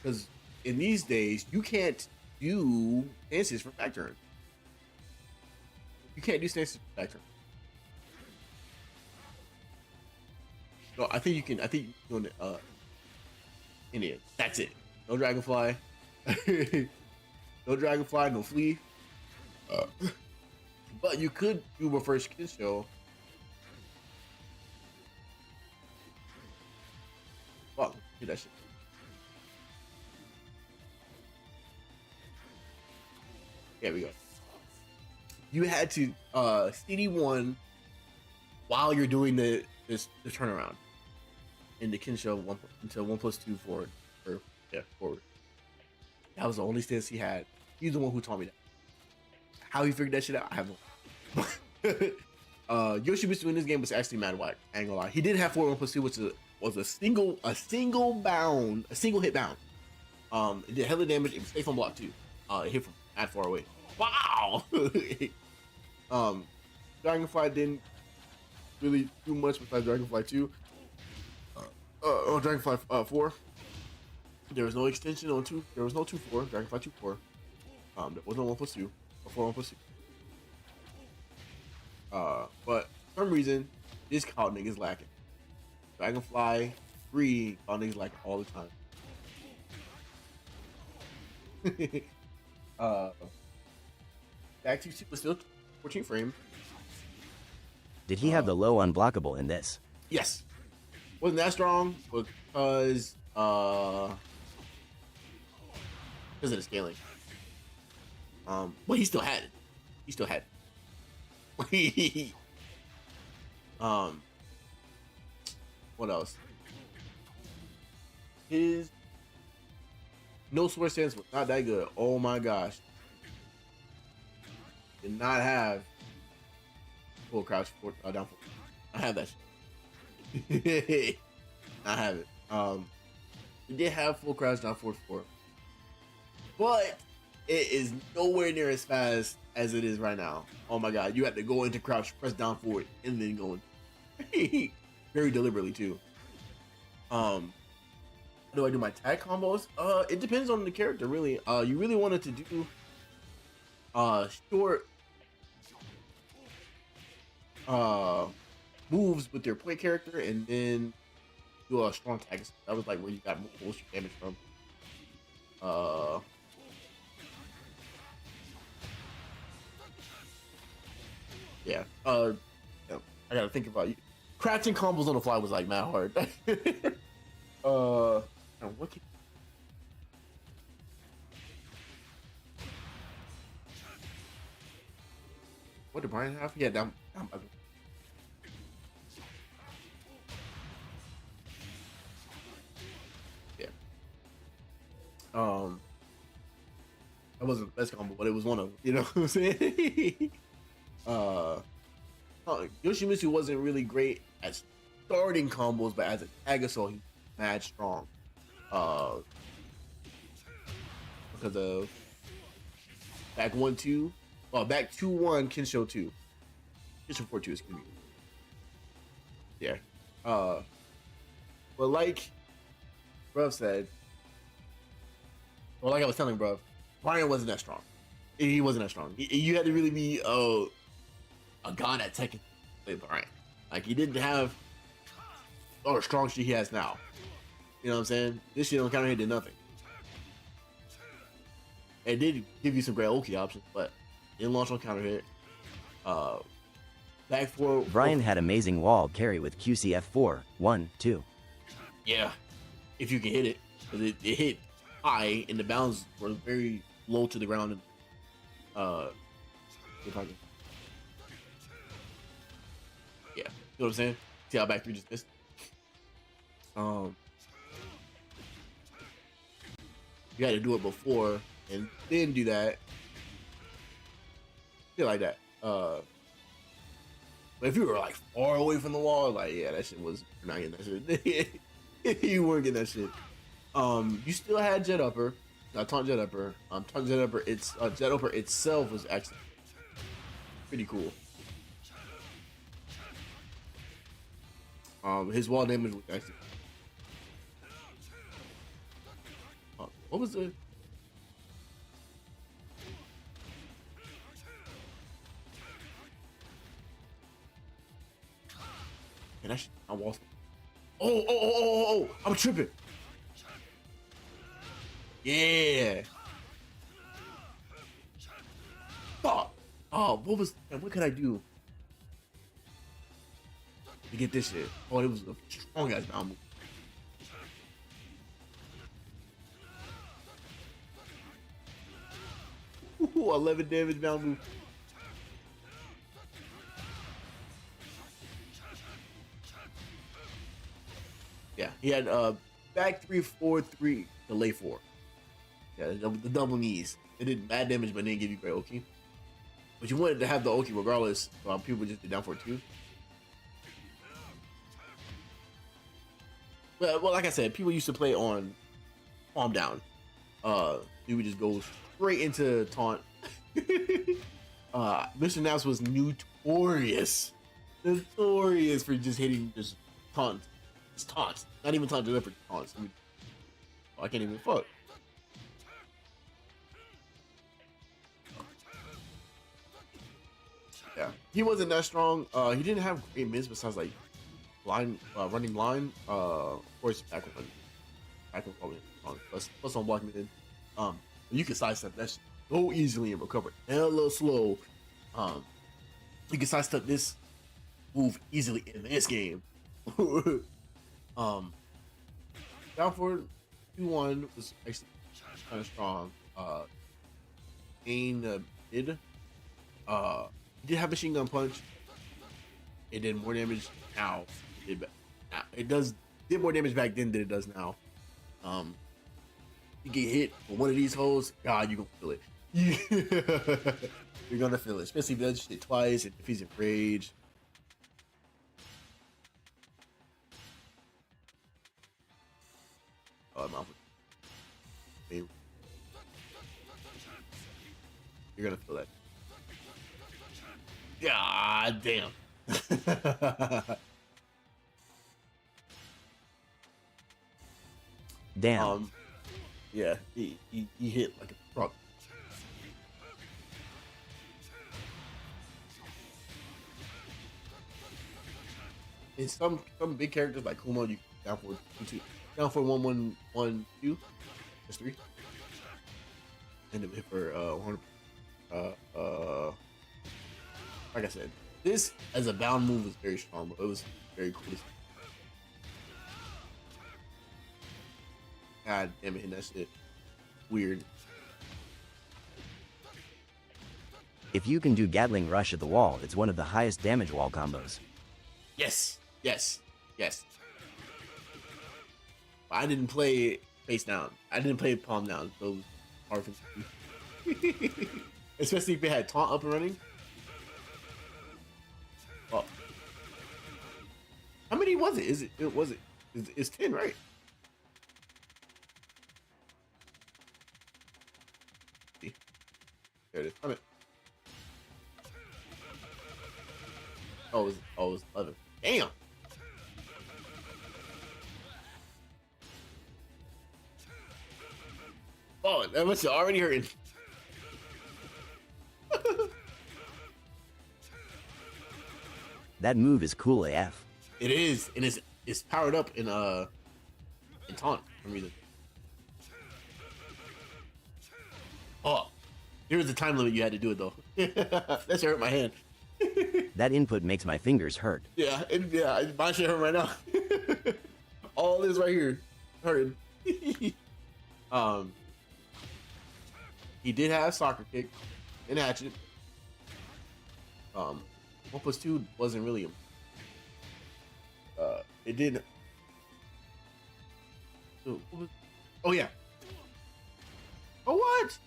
Because in these days you can't do stances for back turn. You can't do stances for back turn. No, I think you can do Indian. That's it. No dragonfly. No dragonfly, no flea. But you could do reverse Kensho. Fuck, do that shit. There we go. You had to CD1 while you're doing the turnaround in the Kensho until 1+2 forward. Or yeah, forward. That was the only stance he had. He's the one who taught me that. How he figured that shit out, I have no idea. Yoshimitsu in this game was actually mad whack. I ain't gonna lie. He did have 4-1+2, which was a single hit bound. It did hella damage. It was safe on block too. It hit from mad far away. Wow. Dragonfly didn't really do much besides Dragonfly 2. Dragonfly 4. There was no extension on 2. There was no 2-4. Dragonfly 2-4. There was no 1+2 or 4-1+2. But for some reason, this cloud nigga's lacking. Dragonfly 3 cloud niggas lacking all the time. Back to was still 14 frame. Did he have the low unblockable in this? Yes. Wasn't that strong because of the scaling. But he still had it. What else? His no sword stance was not that good. Oh my gosh. Did not have full crouch down forward. I have that shit. I have it. He did have full crouch down forward 4. But it is nowhere near as fast as it is right now. Oh my god, you have to go into crouch, press down forward, and then go in. Very deliberately too. How do I do my tag combos? It depends on the character, really. You really wanted to do short moves with your play character and then do a strong tag. That was like where you got bullshit damage from. Yeah. I gotta think about you. Crouching combos on the fly was like mad hard. What can... What did Brian have? Yeah, down button. Yeah. That wasn't the best combo, but it was one of them. You know what I'm saying? uh, Yoshimitsu wasn't really great at starting combos, but as a tag assault, he's mad strong. Uh, because of back 1-2, back 2-1, Kensho 2, Kensho 4-2, excuse me. Yeah. But like Bruv said, or like I was telling Bruv, Brian wasn't that strong. He wasn't that strong. You had to really be a god at Tekken to play Brian. Like he didn't have all the strong shit he has now. You know what I'm saying? This shit on counter hit did nothing. It did give you some great Oki options, but didn't launch on counter hit. Back four. Brian had amazing wall carry with QCF4, 1, 2. Yeah, if you can hit it, because it hit high and the bounds were very low to the ground. And, if I can, yeah, you know what I'm saying? See how back three just missed. You had to do it before and then do that. Shit like that. But if you were like far away from the wall, like yeah, that shit was you're not getting that shit. You weren't getting that shit. You still had jet upper, taunt jet upper. Taunt jet upper. Jet upper itself was actually pretty cool. His wall damage was actually. What was the? And that shit, I lost. Oh! I'm tripping. Yeah. Fuck. Oh, what could I do to get this shit? Oh, it was a strong ass down move. Ooh, 11 damage down move. Yeah, he had back 3-4-3, delay 4. Yeah, the double knees. It did bad damage, but didn't give you great Oki. But you wanted to have the Oki regardless. People just did down for 2. Well, like I said, people used to play on palm down. You would just go straight into taunt. Mr. Naps was notorious for just hitting just taunts. It's taunts, not even taunt delivered taunts. I can't even fuck. Yeah, he wasn't that strong. He didn't have great mids besides like blind, running blind. Of course, back probably plus on block mid. You can sidestep that shit so easily and recover hella slow. You can sidestep this move easily in this game. Down for 2-1 was actually kind of strong. Mid. He did have machine gun punch. It did more damage now. It did more damage back then than it does now. You get hit with one of these holes, God, you gonna feel it. You're gonna feel it, especially if he does shit twice and if he's enraged. Oh, I'm off. You're gonna feel that. God damn. Damn. Yeah, he hit like a truck. And some big characters like Kuma, you down for 2, down for 1-1-1-2, that's 3, and then hit for 100. Like I said, this as a bound move was very strong, but it was very cool. God damn it, hitting that shit weird. If you can do Gatling Rush at the wall, it's one of the highest damage wall combos. Yes, yes, yes. I didn't play face down. I didn't play palm down. So it was hard for me. Especially if it had taunt up and running. Oh. How many was it? It's 10, right? There it is. On it. Oh, it was 11. Damn. Oh, that must have already hurting. That move is cool AF. It is, and it's powered up in taunt for some reason. Oh, there was a time limit you had to do it though. That should hurt my hand. That input makes my fingers hurt. Yeah, mine should hurt right now. All this right here hurting. He did have soccer kick and hatchet. 1+2 wasn't really it did. Oh yeah. Oh what?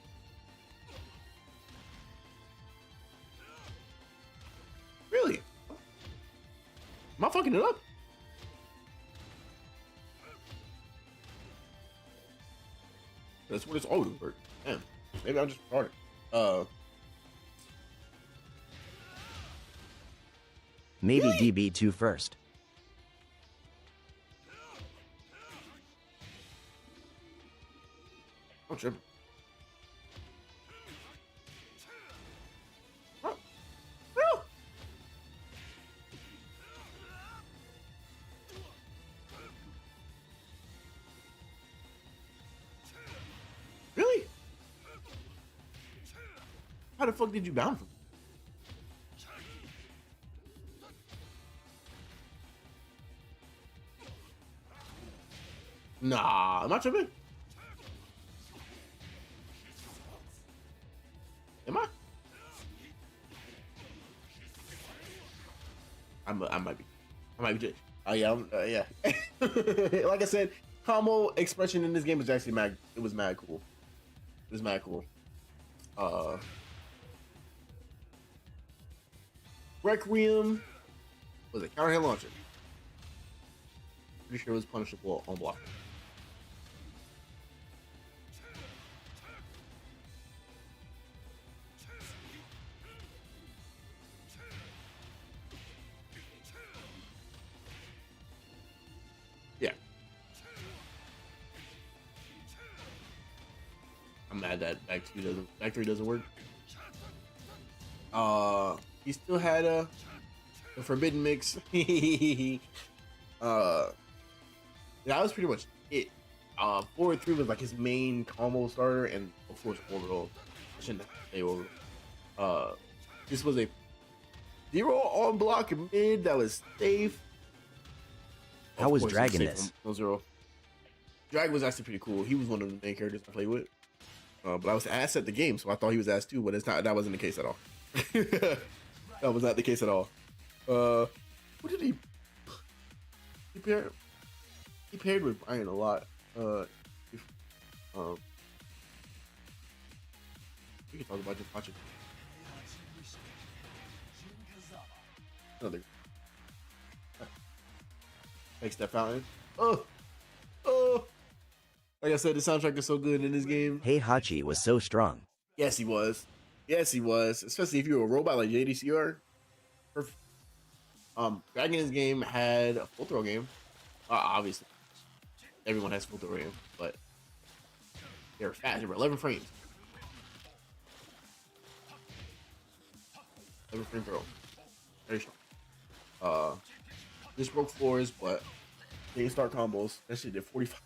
Really? Am I fucking it up? That's what it's always work. Damn. Maybe I'm just retarded. Maybe Really? DB2 first. I'm tripping. Oh. Oh. Really? How the fuck did you bound from? Nah, am I tripping? Am I? I might be. I might be. Oh yeah, yeah. Like I said, combo expression in this game was actually mad. It was mad cool. It was mad cool. Requiem was a counter hit launcher. Pretty sure it was punishable on block. Yeah. I'm mad that back 3 doesn't work. He still had a forbidden mix. That was pretty much it. 4-3 was like his main combo starter, and of course overall. I shouldn't say over. This was a 0 on block mid that was safe. How was Dragon this? No 0. Dragon was actually pretty cool. He was one of the main characters I played with. But I was ass at the game, so I thought he was ass too. But it's not. That wasn't the case at all. That was not the case at all. What did he? He paired with Brian a lot. We can talk about just watching. Another. Takes that fountain. Oh. Like I said, the soundtrack is so good in this game. Hey Hachi was so strong. Yes, he was. Yes, he was. Especially if you're a robot like JDCR. Perfect. Dragon in this game had a full throw game. Obviously, everyone has full throw game, but they were fast. They were 11 frames. 11 frame throw. Very strong. Just broke floors, but they didn't start combos. That shit did 45.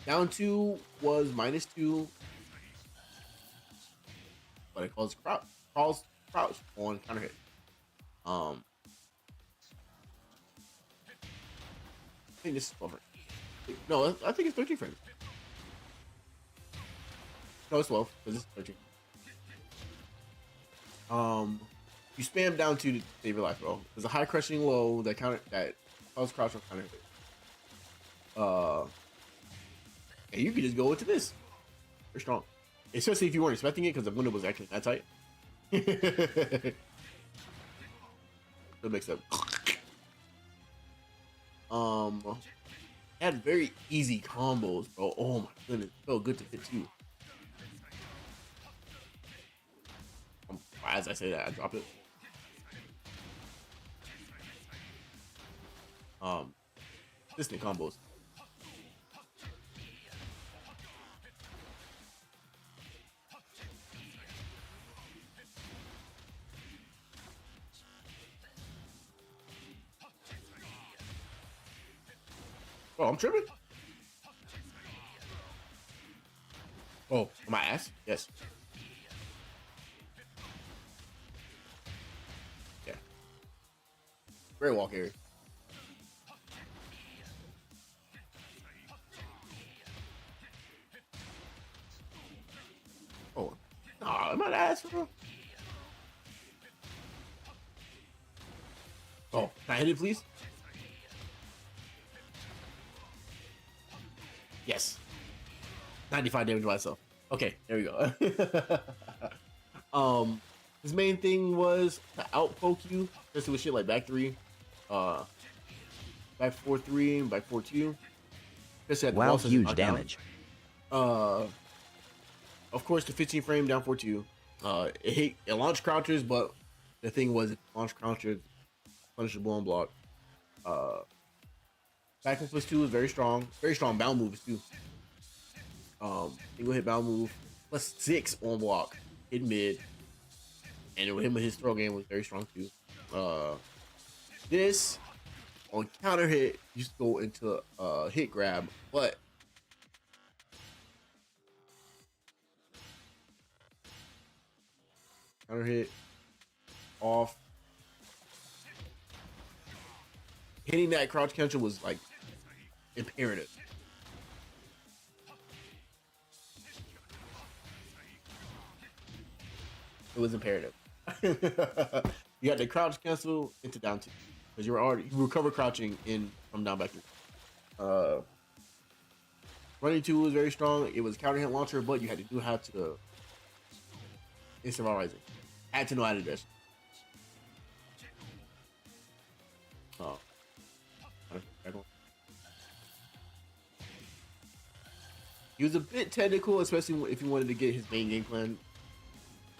Down 2 was -2, but it calls crouch on counter hit. I think this is 12 frames. No, I think it's 13 frames. No, it's 12 because it's 13. You spam down two to save your life, bro. There's a high crushing low that causes crouch on counter hit. And you can just go into this. Very strong. Especially if you weren't expecting it because the window was actually that tight. It makes up. Had very easy combos, bro. Oh my goodness, it felt good to hit too. As I say that, I drop it. Distant combos. Oh, I'm tripping. Oh, my ass? Yes. Yeah. Great walk area. Oh, nah, am I the ass, bro? Oh, can I hit it, please? Yes. 95 damage by myself. Okay, there we go. His main thing was to outpoke you, especially with shit like back 3, back 4-3, and back 4-2. Especially at the Wow, boss as huge knockdown. damage. Of course, the 15 frame down 4-2. It launched crouchers, but the thing was, it launched crouchers, punishable on block. Back 1+2 is very strong bound moves too. Single hit bound move, +6 on block, hit mid, and with him with his throw game was very strong too. This on counter hit used to go into hit grab, but counter hit off. Hitting that crouch cancel was like imperative. It was imperative. You had to crouch cancel into down 2 because you recover crouching in from down back 3. Running 2 was very strong. It was counter hit launcher, but you had to have to instant rising. Had to know how to dash. He was a bit technical, especially if you wanted to get his main game plan,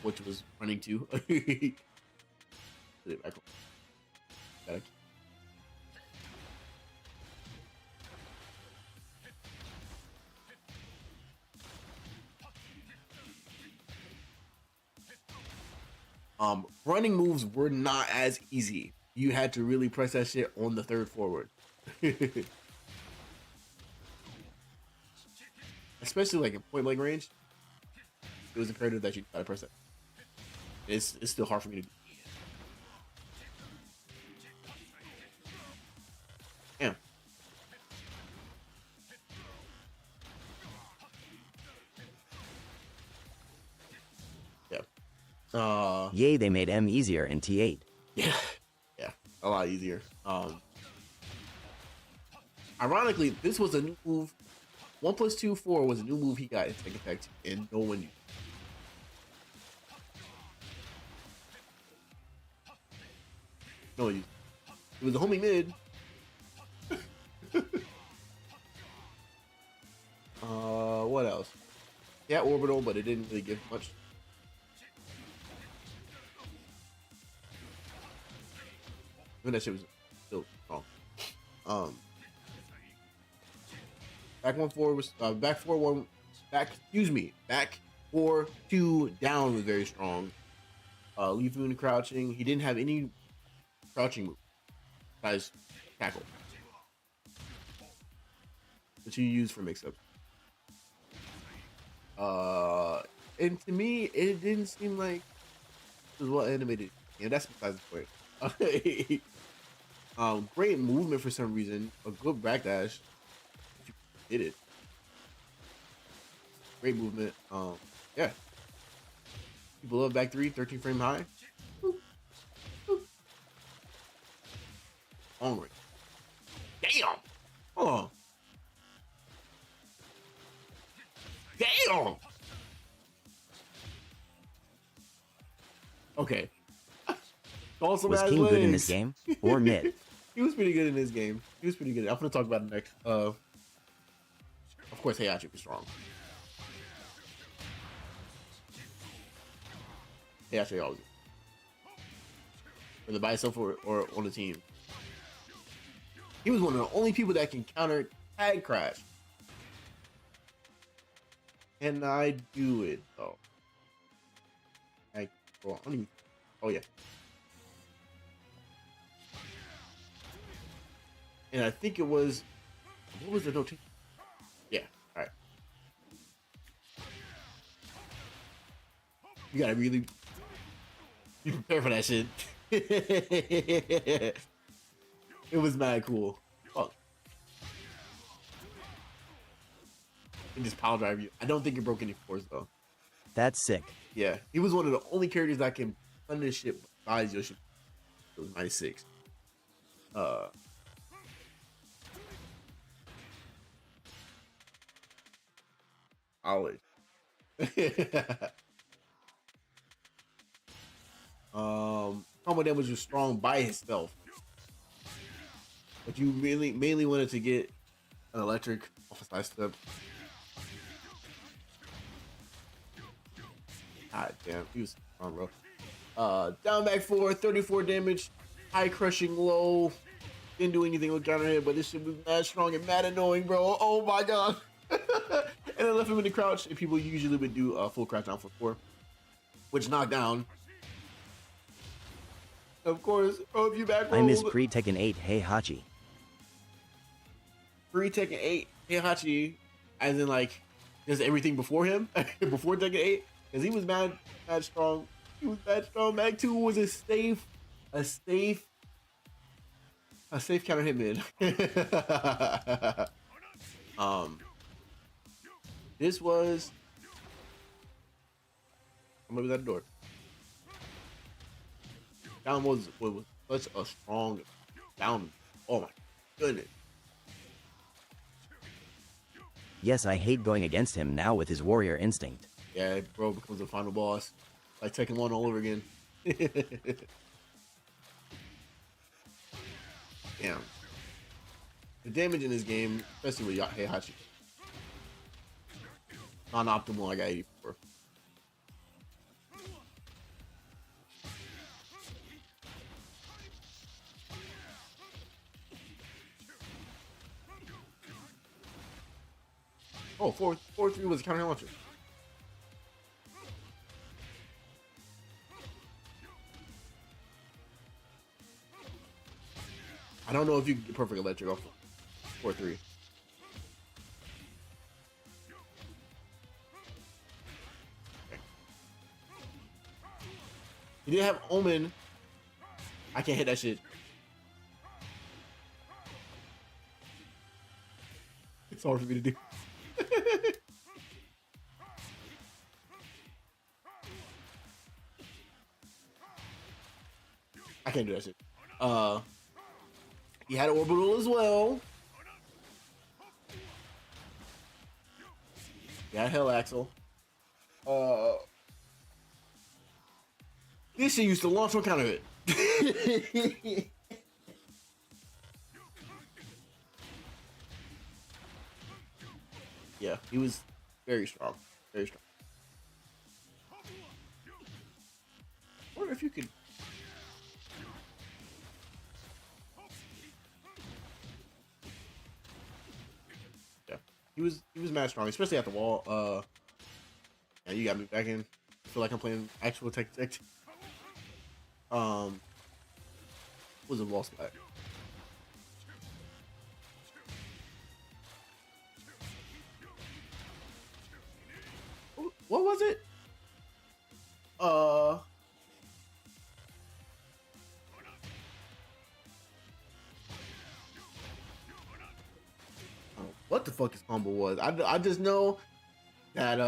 which was running 2. Put it back on. Running moves were not as easy. You had to really press that shit on the third forward. Especially like in point blank range, it was imperative that you gotta press that. It's still hard for me to do. Damn. Yeah. Yay, they made M easier in T8. Yeah, a lot easier. Ironically, this was a new move. 1+2 4 was a new move he got in Tekken Tag 2, and no one knew. No one knew. It was a homie mid. What else? Yeah, orbital, but it didn't really give much. Even that shit was still strong. Back 1-4 was back 4-1. Back 4-2 down was very strong. Leaf Moon crouching. He didn't have any crouching move. Guys, tackle, which he used for mix-ups. And to me, it didn't seem like it was well animated. Yeah, that's besides the point. Great movement for some reason. A good backdash. If you did it. Great movement. Yeah. People love back three, 13 frame high. Boop, boop. Long range. Damn. Oh. Damn. Okay. Call some Was ass King good in this legs. game? Or mid? He was pretty good in this game. He was pretty good. I'm gonna talk about it next. Of course, Heihachi was strong. Heihachi always. Whether by himself or on the team. He was one of the only people that can counter tag crash. Can I do it though? Well, I don't even, oh yeah. And I think it was, what was the notation? Yeah, all right. You gotta really be prepared for that shit. It was mad cool. Fuck. And just power drive you. I don't think it broke any fours though. That's sick. Yeah, he was one of the only characters that can punish shit besides Yoshi. It was 96. College. Combo damage was strong by itself, but you really mainly wanted to get an electric off a side step. God damn, he was strong, bro. Down back 4, 34 damage, high crushing low. Didn't do anything with counter hit, but this shit was mad strong and mad annoying, bro. Oh my god. And then left him in the crouch, and people usually would do a full crouch down for 4, which knocked down. Of course, if you back I miss rolled. pre Tekken 8 Heihachi. Pre Tekken 8, Heihachi, as in like just everything before him, before Tekken 8, because he was mad strong. He was mad strong. Mag 2 was a safe counter hit mid. This was. I'm gonna be at the door. Down was such a strong down. Oh my goodness. Yes, I hate going against him now with his warrior instinct. Yeah, bro becomes the final boss. Like Tekken 1 all over again. Damn. The damage in this game, especially with Heihachi, non-optimal. I got 84. Oh, 4-3 was a counter launcher. I don't know if you can get perfect electric off 4-3. He didn't have Omen. I can't hit that shit. It's hard for me to do. I can't do that shit. He had orbital as well. Yeah, hell Axel. This shit used to launch on counter hit. Yeah, he was very strong. Very strong. I wonder if you could. Yeah, he was mad strong, especially at the wall. Yeah, you got me back in. I feel like I'm playing actual tech. Was a wall splat. What was it? What the fuck his combo was? I just know that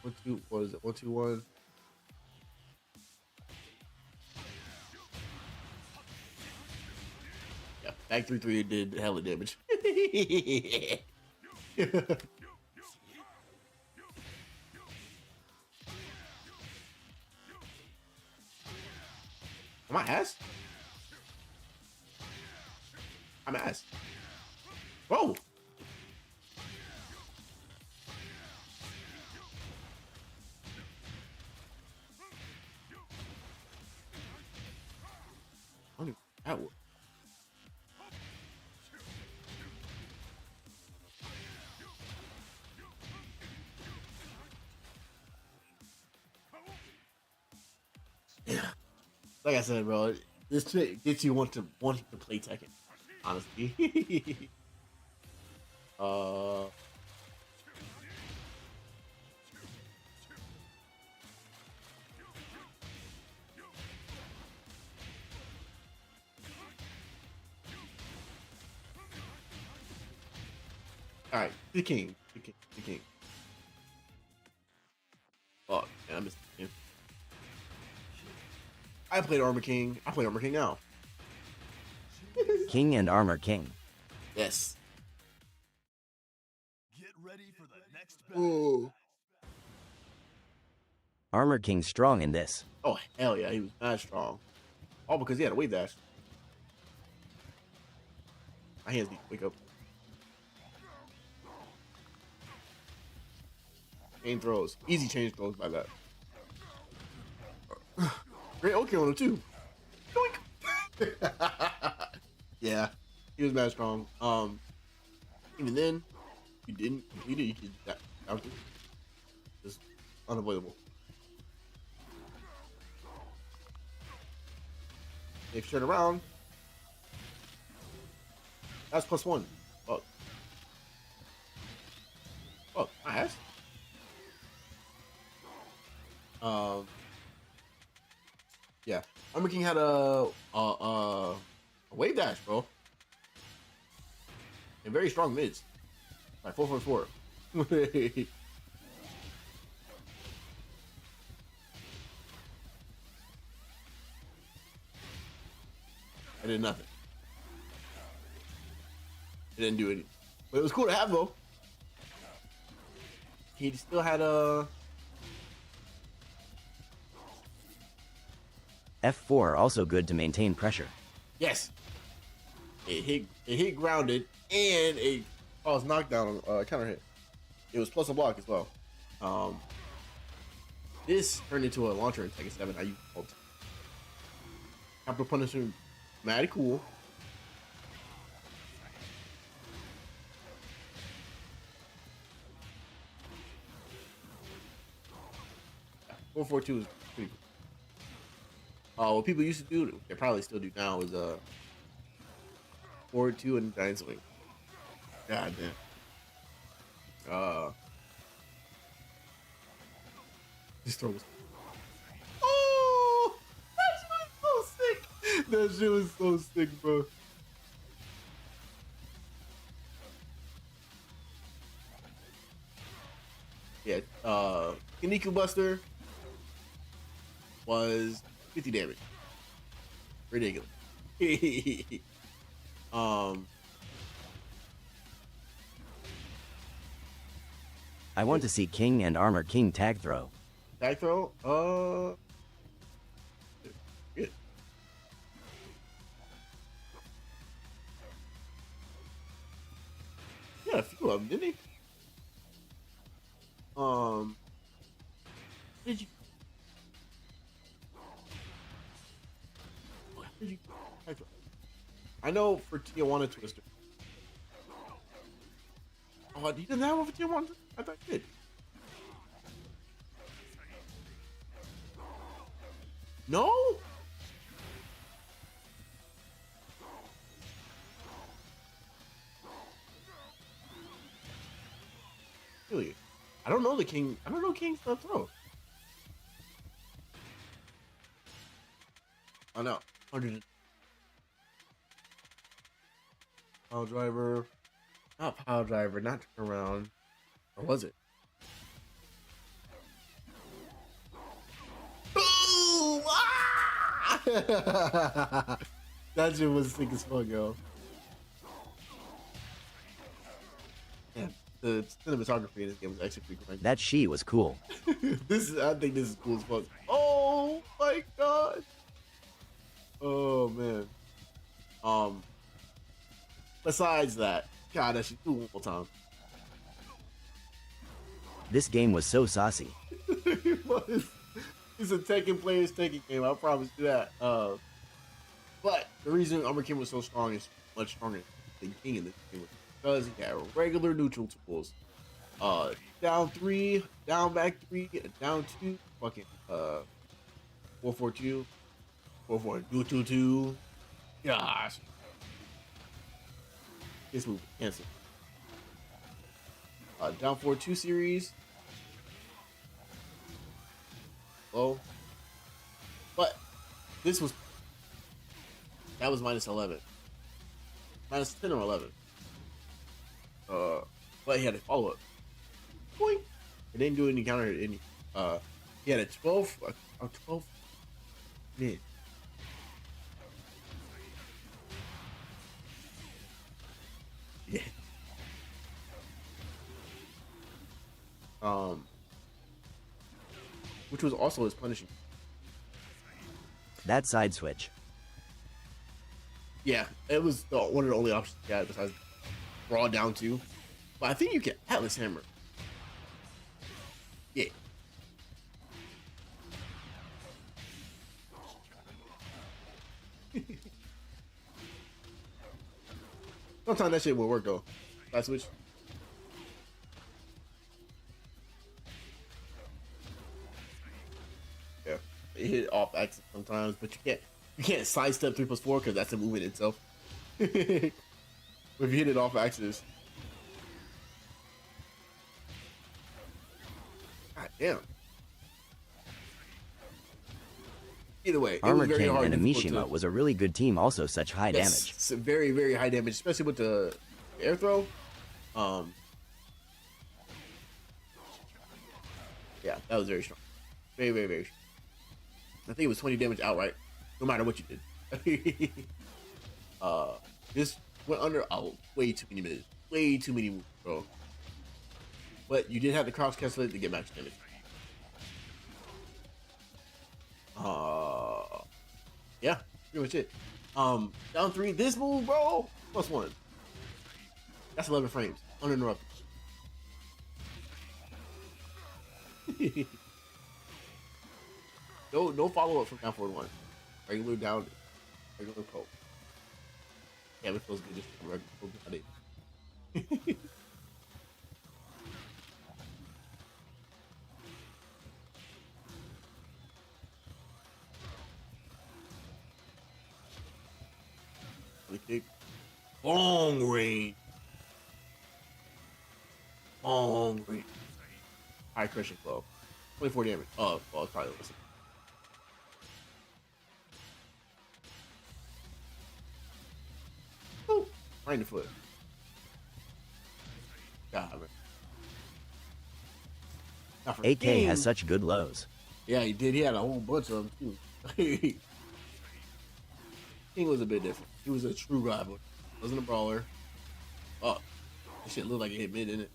1-2. What is it? 1-2-1. Yeah, back 3-3 did hella damage. Am I ass? I'm ass. Whoa! I don't even that work. Yeah. Like I said, bro, this shit gets you wanting to play Tekken. Honestly. uh Alright, the king. The king. The king. Oh, man, I missed the game. I played Armor King. I play Armor King now. King and Armor King. Yes. Get ready for the next battle. Ooh. Armor King strong in this. Oh, hell yeah. He was mad strong. All because he had a wave dash. My hands need to wake up. Chain throws. Easy chain throws by that. Great okay on him, too. Doink. Yeah. He was mad strong. Even then, if you didn't complete it, you could down to just unavoidable. If you turn around, that's +1. Fuck. Fuck, my ass. Yeah. Armor King had a wave dash, bro. And very strong mids. Like 444. I did nothing. It didn't do anything. But it was cool to have though. He still had a F4 also good to maintain pressure. yes. It hit grounded and a caused knockdown counter hit. It was plus a block as well. This turned into a launcher in Tekken 7. I used ult. Capital punishment, mad cool. Yeah, 442 is pretty cool. What people used to do, they probably still do now, is forward 2 and giant swing. God damn. This throw was. Oh, that shit was so sick. That shit was so sick, bro. Yeah. Kaniku Buster was 50 damage. Ridiculous. I want to see King and Armor King tag throw. Tag throw. Yeah. Yeah, a few of them, didn't he? Did you? What did you? Tag throw? I know for Tijuana Twister. Oh, he didn't have one for Tijuana. I thought he did. No. Really? I don't know the king. I don't know King's front throw. Oh no. 100. Power driver. Not power driver, not turn around. Or was it? That shit was sick as fuck, yo. Yeah, the cinematography in this game was actually pretty great. That she was cool. I think this is cool as fuck. Oh my god. Oh man. Besides that, God, that shit cool one more time. This game was so saucy. It was. It's a Tekken player's Tekken game. I promise you that. But the reason Armor King was so strong is much stronger than King in this game was because he had regular neutral tools. Down 3, down back 3, down 2, fucking 4-4-2, 4-4-2-2. Gosh. This move cancel. Down 4-2 series. Oh. But this was that was minus 11. Minus 10 or 11. But he had a follow up. Boing. It didn't do any counter any he had a 12 mid. Yeah. Which was also his punishing. That side switch. Yeah, it was one of the only options he had besides raw down 2. But I think you can Atlas Hammer. Yeah. Sometimes that shit will work though. Side switch. Yeah, it hit off axis sometimes, but you can't sidestep 3+4 because that's a movement itself. But if you hit it off axis, god damn. Either way, Armor it was very King hard and difficult Mishima was a really good team, also such high damage. It's very, very high damage, especially with the air throw. Yeah, that was very strong. Very, very, very strong. I think it was 20 damage outright, no matter what you did. This went under way too many minutes. Way too many moves, bro. But you did have the cross cancel it to get max damage. Yeah, pretty much it. Down 3, this move, bro, +1. That's 11 frames, uninterrupted. No follow up from down forward 1. Regular down, regular poke. Yeah, it feels good just to regular poke at it. Kick. Long range. Long range. High crushing flow. 24 damage. Well, it's probably less. Oh, right in the foot. God, man. Now for AK King, has such good lows. yeah, he did. He had a whole bunch of them, too. King was a bit different. He was a true rival. Wasn't a brawler. Oh, this shit looked like it hit mid, didn't it?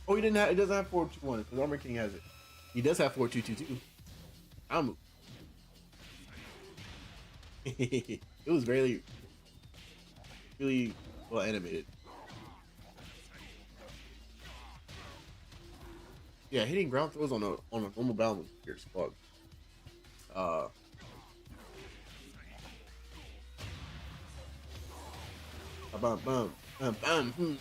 Oh, he didn't have. It doesn't have 4-2-1 because Armor King has it. He does have 4-2-2-2. I'm. It was really well animated. Yeah, hitting ground throws on a normal balance was weird as fuck. Bum, bum, bum, bum,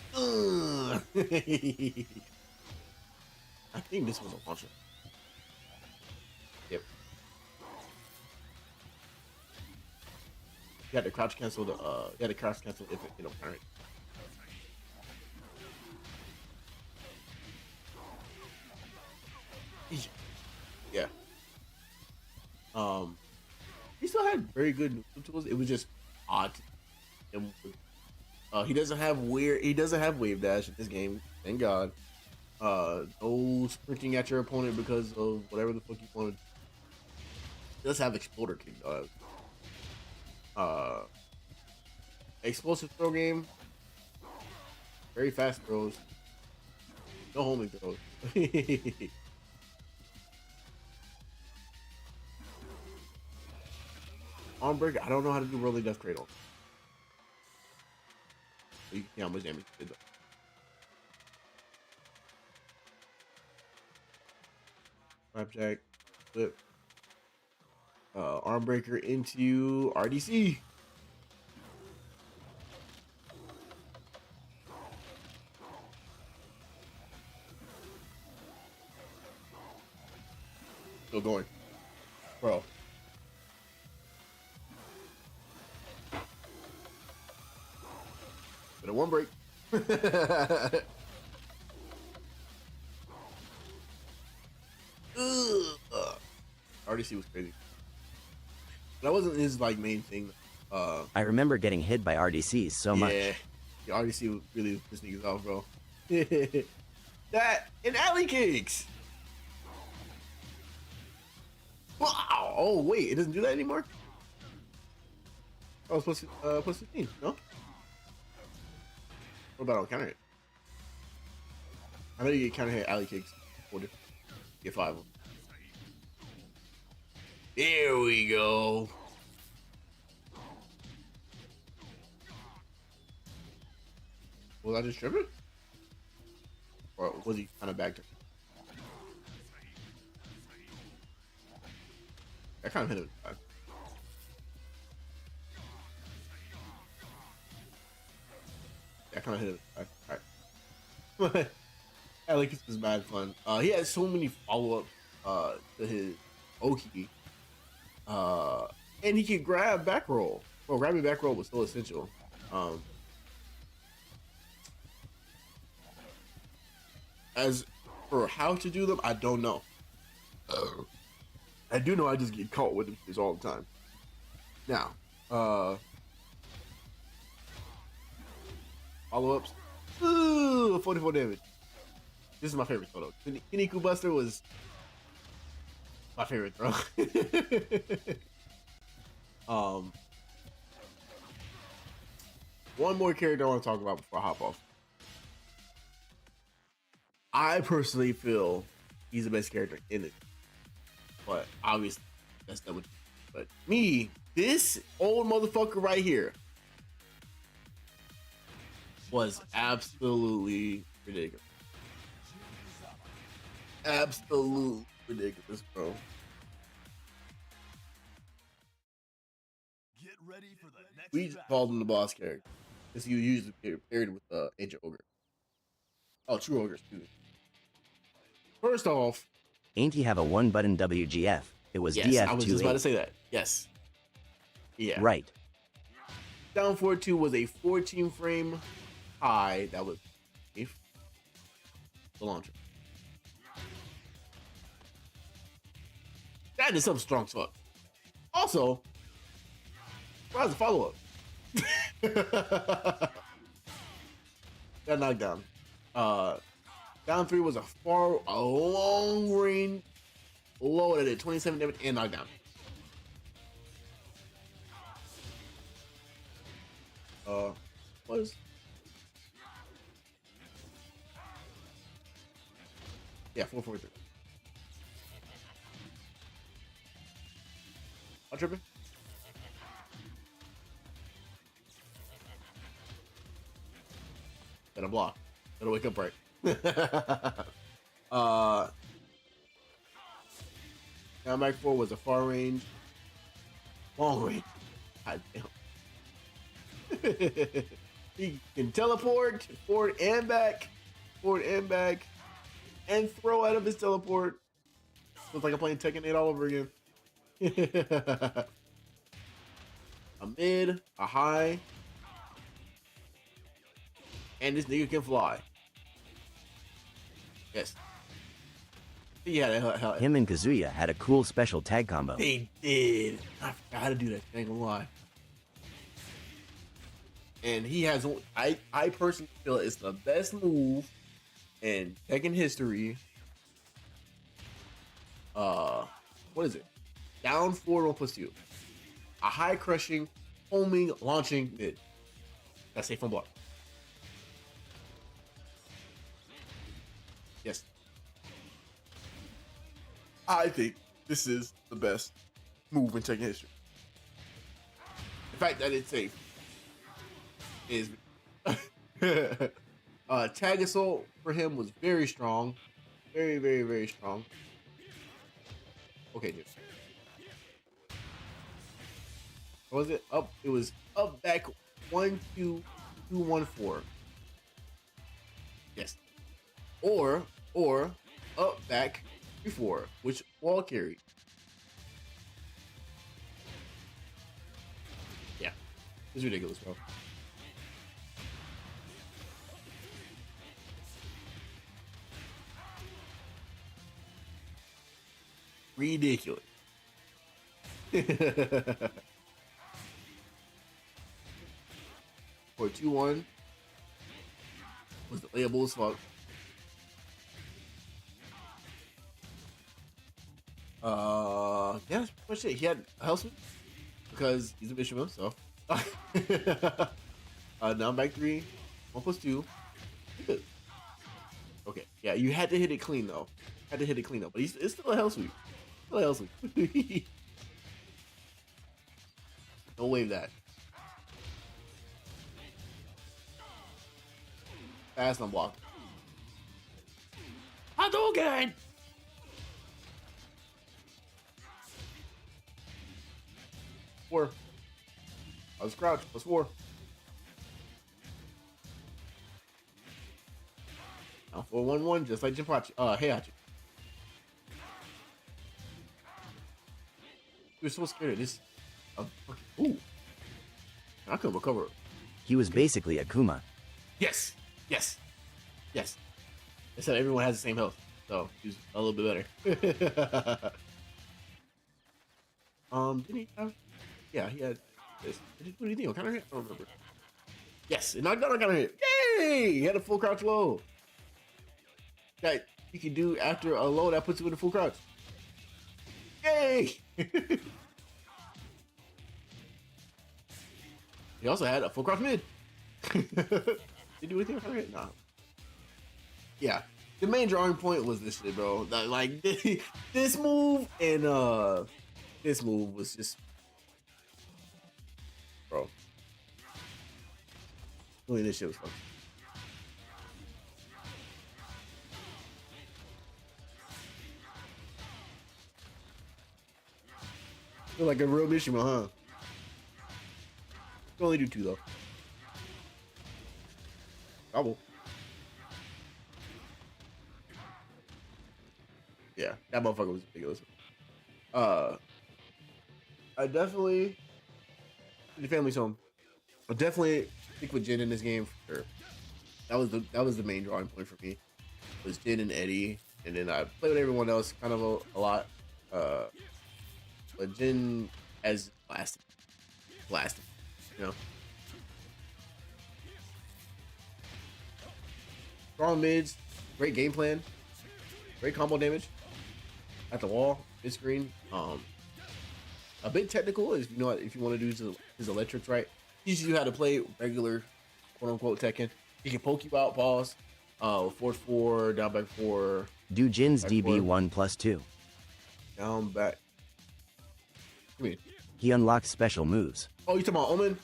I think this was a launcher. Yep. You had to crouch cancel the you had to crouch cancel if it parry. Yeah. He still had very good tools. It was just odd. He doesn't have wave dash in this game. Thank God. No sprinting at your opponent because of whatever the fuck you wanted. He does have exploder kick though. Explosive throw game. Very fast throws. No homing throws. Arm breaker. I don't know how to do rolling death cradle. You can see how much damage it did though. Flapjack, flip, arm breaker into RDC. Still going, bro. But a one break. RDC was crazy. That wasn't his like main thing. I remember getting hit by RDCs so much. Yeah, RDC really pissed niggas off, bro. That and alley kicks. Wow. Oh wait, it doesn't do that anymore. Oh, it's plus 15. No. What about on counter hit? I know you get counter hit alley kicks. Get 5 of them. There we go. Was I just tripping? Or was he kind of back to? I kind of hit him. I kind of hit him. All right. Alex was mad fun. He had so many follow-ups to his Oki. And he could grab back roll. Well, grabbing back roll was still essential. As for how to do them, I don't know. I do know I just get caught with them all the time. Now, follow-ups. Ooh, 44 damage. This is my favorite throw. Kiniku Buster was my favorite throw. One more character I want to talk about before I hop off. I personally feel he's the best character in it, but obviously that's not what. But me, this old motherfucker right here was absolutely ridiculous. Absolutely ridiculous, bro. Get ready for the next We just battle. called him the boss character because he usually paired with Ancient Ogre. Oh, True Ogre, excuse me. First off, Ain't he have a one-button WGF? It was yes, DF28. I was just about to say that. Yes. Yeah. Right. Down 4-2 was a 14 frame high that was safe. The launcher. That is something strong as fuck. Also, where's the follow up? Got knocked down. Down 3 was a long range low that did 27 damage and knockdown. Was yeah, 443. I'm tripping. Gotta block. Gotta wake up right. Down back 4 was a far range. Long range. God damn. He can teleport forward and back. Forward and back. And throw out of his teleport. Looks like I'm playing Tekken 8 all over again. A mid, a high. And this nigga can fly. Yes. Yeah, Him and Kazuya had a cool special tag combo. they did. I forgot how to do that. I ain't gonna lie. and he has. I personally feel it's the best move in Tekken history. What is it? Down forward 1+2. A high crushing, homing, launching mid. That's safe from block. Yes. I think this is the best move in Tekken history. The fact that it's safe is tag assault for him was very strong. Very, very, very strong. Okay, dude. What was it? Up. It was up back 1-2-2-1-4. Yes. Or up back 3-4, which wall carry. Yeah. It's ridiculous, bro. Ridiculous. For 2-1 was the layable as fuck. Yeah, that's pretty much it. He had a health sweep because he's a bishop himself. Now back 3, 1+2. Good. Okay, yeah, you had to hit it clean though. But it's still a hell sweep. Still a hell sweep. Don't wave that. Fast unblocked. Hadouken! Four. I was crouched. +4. Now 4-1-1, just like Jinpachi. Heihachi. You were so scared of this. Ooh. I couldn't recover. He was basically a Kuma. Yes. Yes. Yes. Except everyone has the same health. So he's a little bit better. Didn't he have? Yeah, he had this. Did he do anything on counter hit? I don't remember. Yes, it knocked out on counter hit. Yay! He had a full crouch low. That you can do after a low that puts you in a full crouch. Yay! He also had a full crouch mid. Did he do anything on counter hit? Nah. Yeah. The main drawing point was this shit, bro. Like this move and this move was just, bro. Doing this shit was fun. Feel like a real Mishima, huh? Can only do 2 though. Double. Yeah, that motherfucker was ridiculous. I definitely the family's home. I definitely stick with Jin in this game for sure. That was the main drawing point for me. It was Jin and Eddie, and then I played with everyone else kind of a lot. But Jin has blasted, you know. Strong mids, great game plan, great combo damage at the wall, mid screen. A bit technical is, you know, if you want to do his electrics right. Teaches you how to play regular, quote unquote Tekken. He can poke you out, pause, forward 4, down back 4. Do Jin's back DB 4, 1+2. down back. Come here. He unlocks special moves. Oh, you talking about Omen?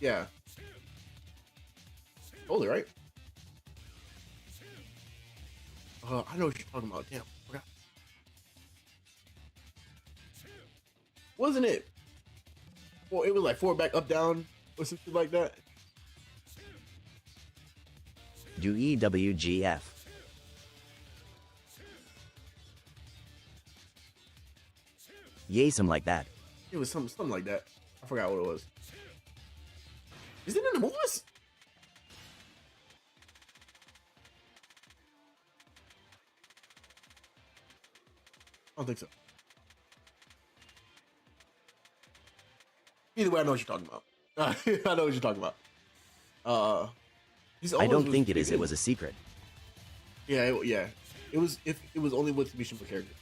Yeah. Totally right. I know what you're talking about. Damn, I forgot. Wasn't it? Well, it was like 4 back, up, down, or something like that. Do EWGF. Yay, some like that. It was something like that. I forgot what it was. Is it in the movies? I don't think so. Either way, I know what you're talking about. I know what you're talking about. Uh, he's I always don't was think it pretty is. It good. was a secret. Yeah, yeah. It was if it was only with Mishima character.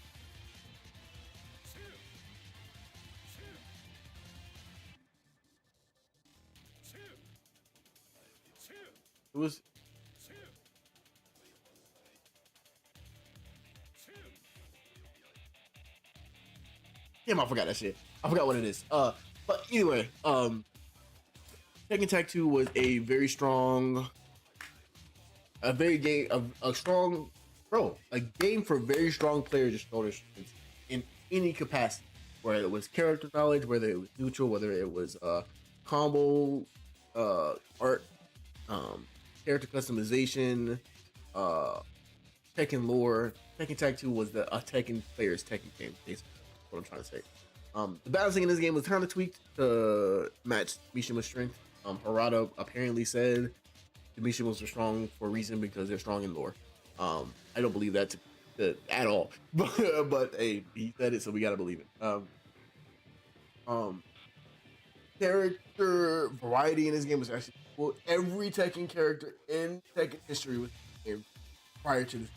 It was. Damn, I forgot that shit. I forgot what it is. But anyway, Tekken Tag 2 was a very strong, a strong, bro, a game for very strong players to show their strengths in any capacity, whether it was character knowledge, whether it was neutral, whether it was combo, art, character customization, uh, Tekken lore. Tekken Tag 2 was a Tekken player's Tekken game, basically. That's what I'm trying to say. The balancing in this game was kind of tweaked to match Mishima's strength. Harada apparently said the Mishimos are strong for a reason because they're strong in lore. I don't believe that at all, but hey, he said it, so we gotta believe it. Character variety in this game was actually cool. Every Tekken character in Tekken history was in the game prior to this,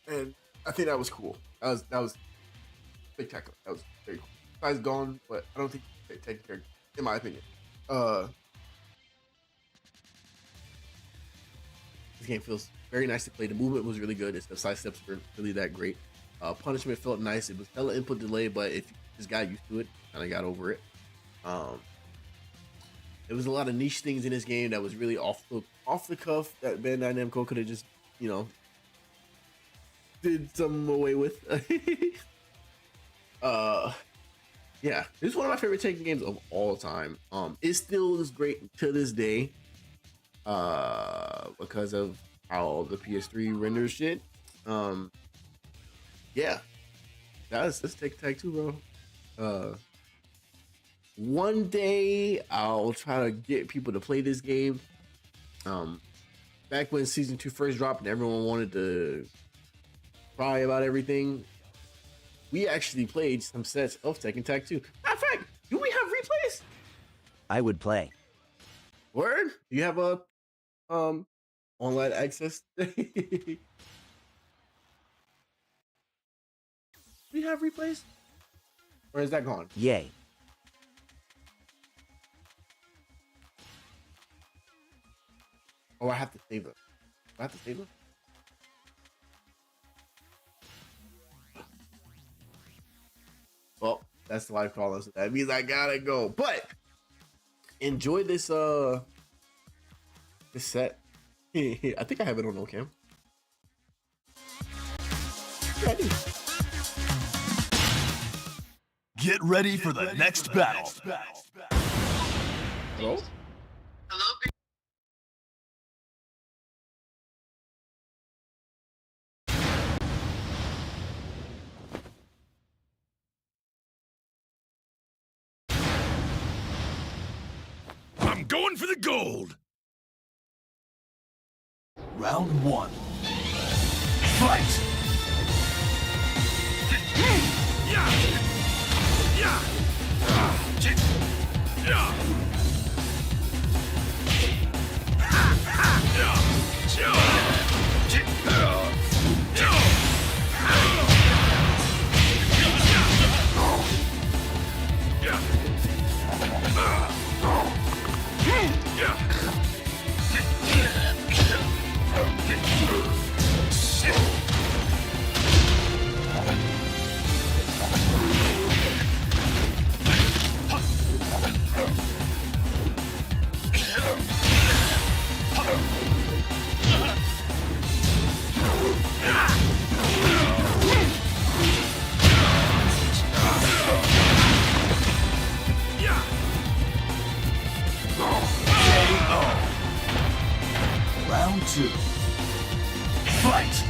and I think that was cool. That was spectacular. That was very cool. Besides Gone, but I don't think Tekken character, in my opinion. This game feels very nice to play. The movement was really good. The side steps were really that great. Punishment felt nice. It was hella input delay, but if you just got used to it, kind of got over it. There was a lot of niche things in this game that was really off the cuff that Bandai Namco could have just, did some away with. Yeah, this is one of my favorite Tekken games of all time. It still is great to this day. Because of how the PS3 renders shit. Yeah, let's take Tag 2, bro. One day I'll try to get people to play this game. Back when Season 2 first dropped and everyone wanted to cry about everything, we actually played some sets of Tekken Tag 2. Matter of fact, do we have replays? I would play. Word? Do you have a online access? We have replays? Or is that gone? Yay. Oh, I have to save them. I have to save them? Well, that's the live call. So that means I gotta go. But enjoy this this set. I think I have it on no cam. Yeah, I do. Get ready for the next battle. Hello? I'm going for the gold. Round 1. Fight! Yeah! Yeah! Yeah! Round 2. Fight!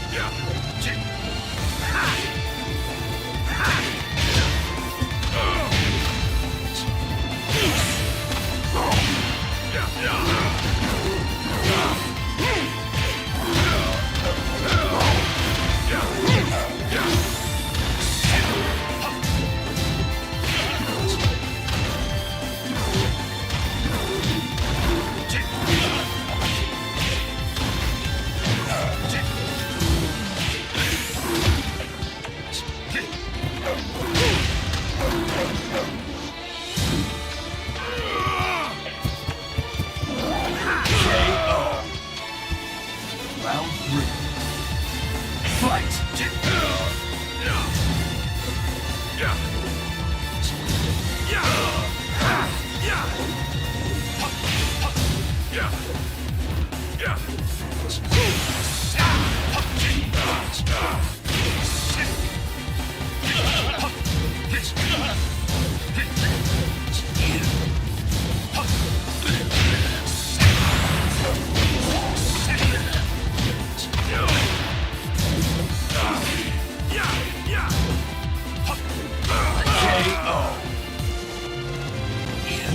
KO.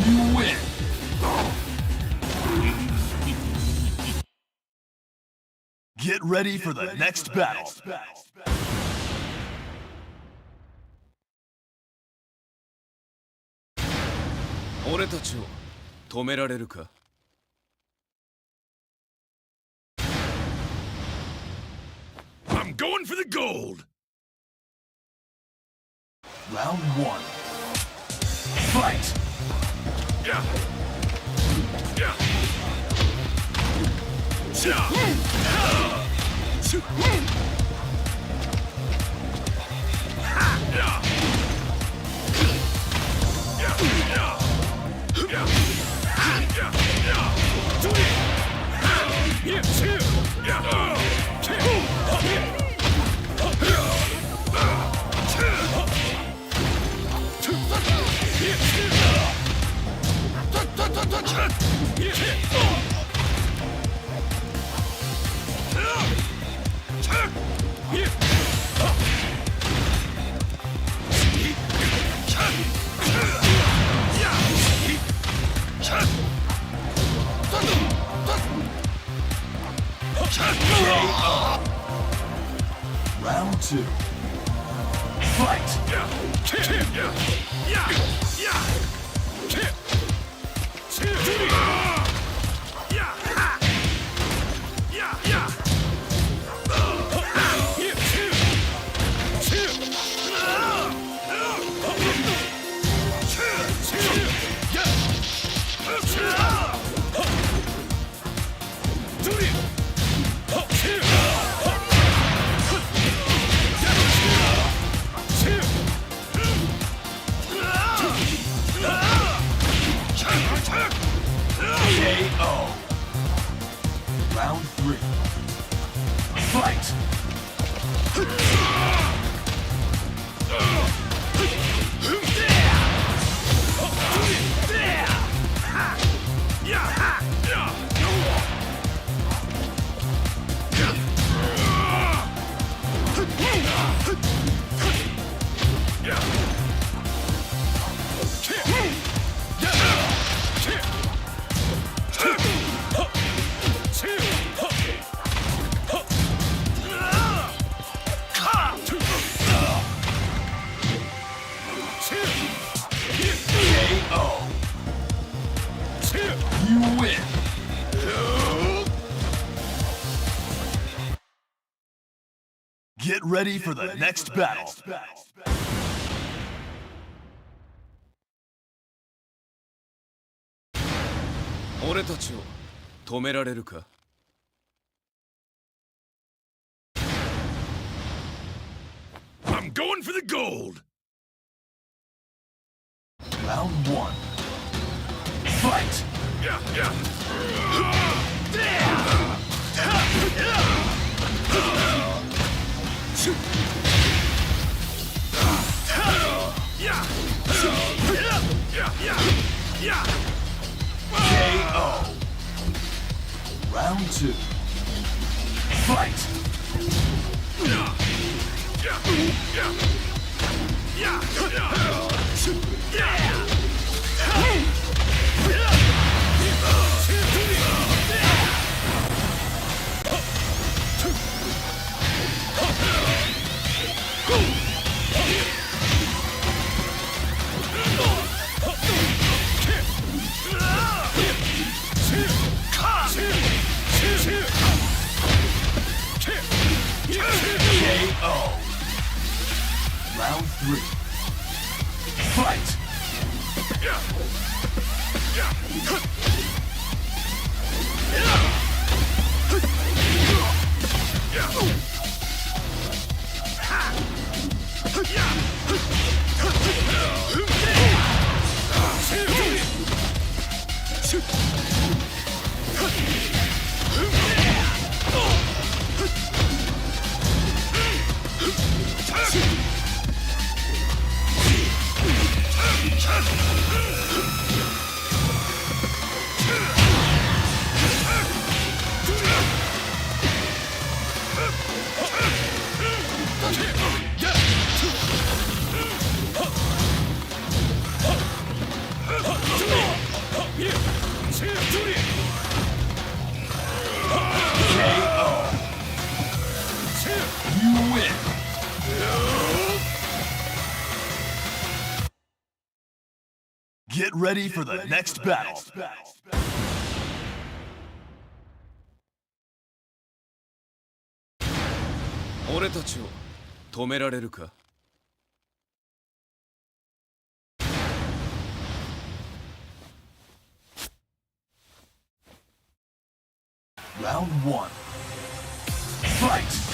You win. Get ready for the next battle. 俺たちを止められるか I'm going for the gold. Round 1. Fight. Yeah. Yeah. Round 2. Fight! KO. Round 3. Fight! KO. You win. Get ready for the next battle. 俺たちを止められるか I'm going for the gold. Round 1. Fight! KO. Round 2. Fight! KO. Round 3. Fight! ready for the next battle. 俺たちを止められるか Round 1. Fight!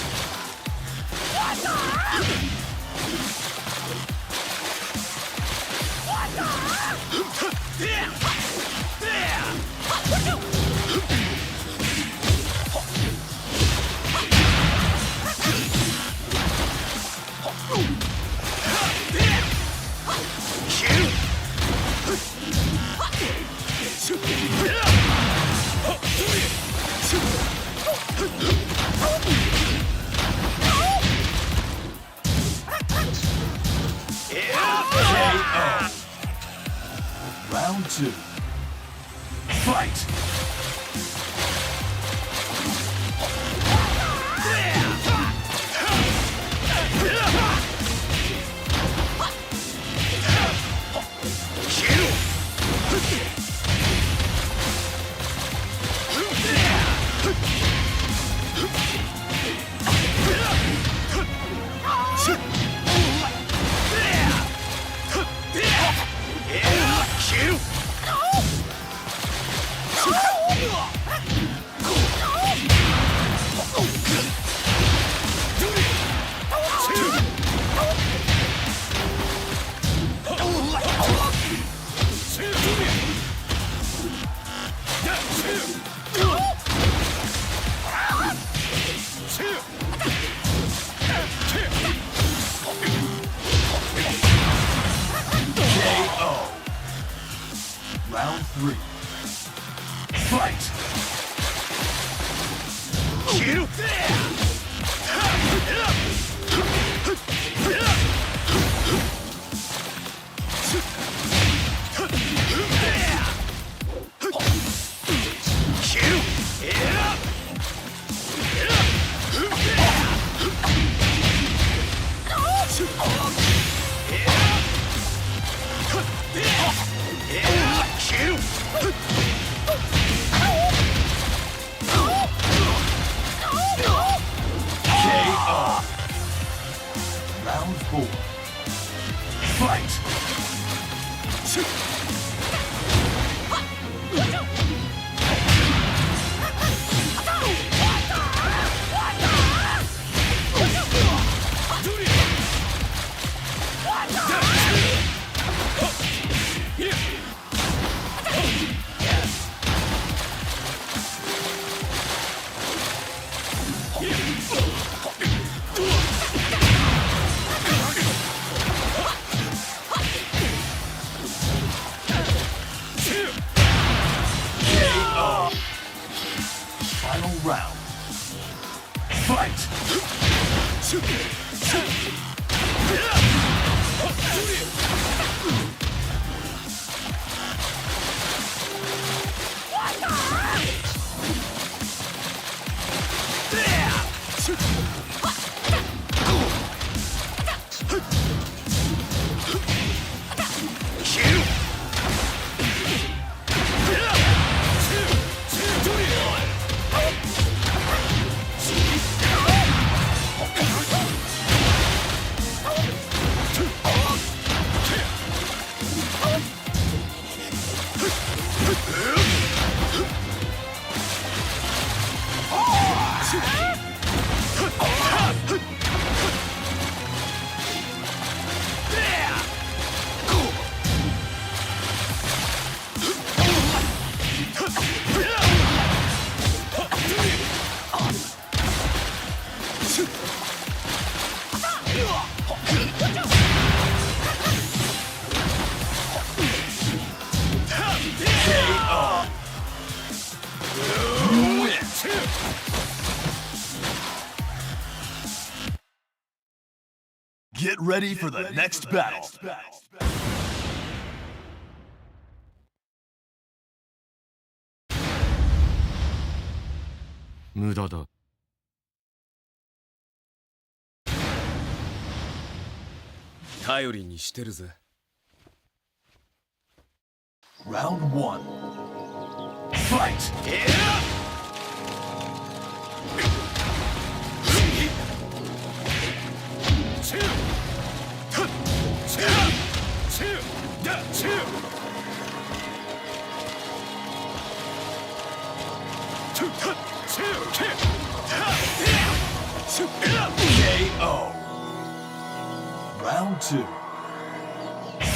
KO. Round 2. Fight! KO. Round 3. Fight! KO. Round 4. Fight! KO. Final round. Fight! KO. You win. Get ready for the next battle. 無駄だ頼りにしてるぜ Round one. Fight! KO. Round two.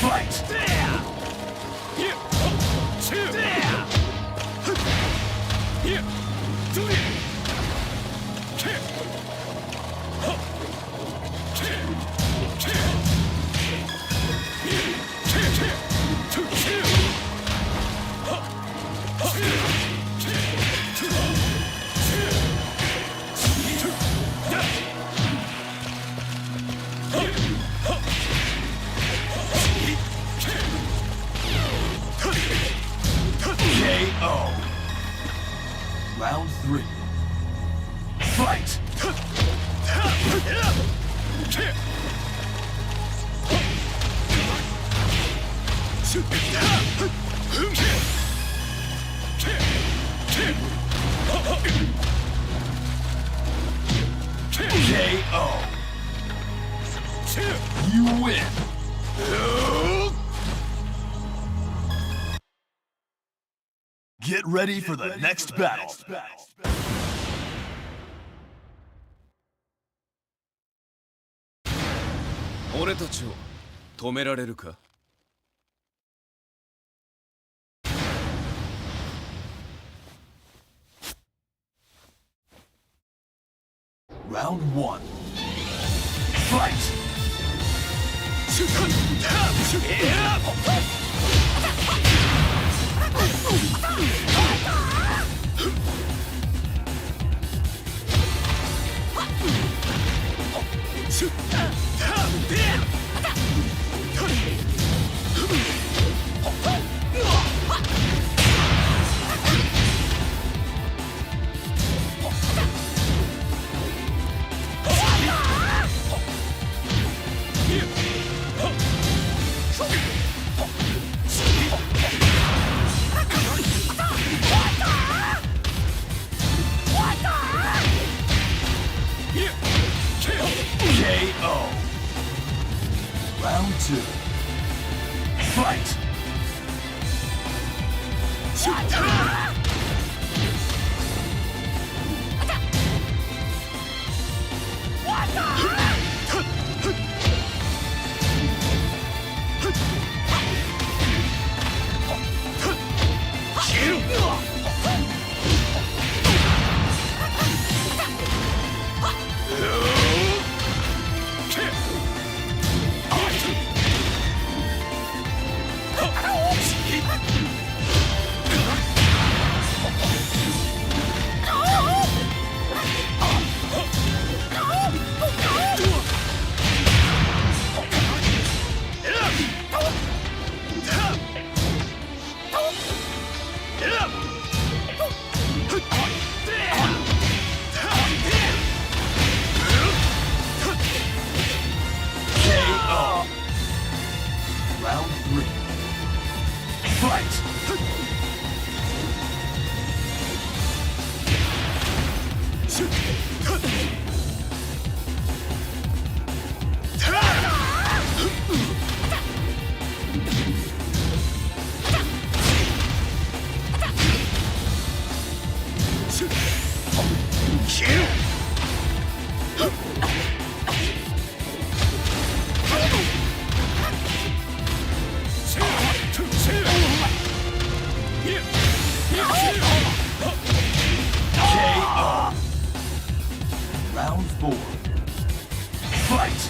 Fight! KO. Round three. Fight! KO. You win. Get ready for the next battle. 俺たちを止められるか Round one. Fight! KO. Round two. Fight! KO. Round three. Fight! KO. Round four. Fight!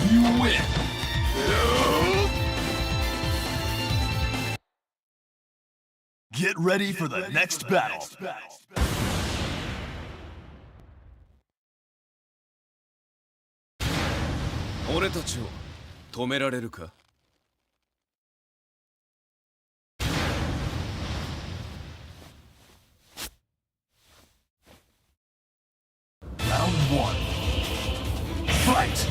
You win. Get ready for the next battle. 俺たちを止められるか Round 1. Fight!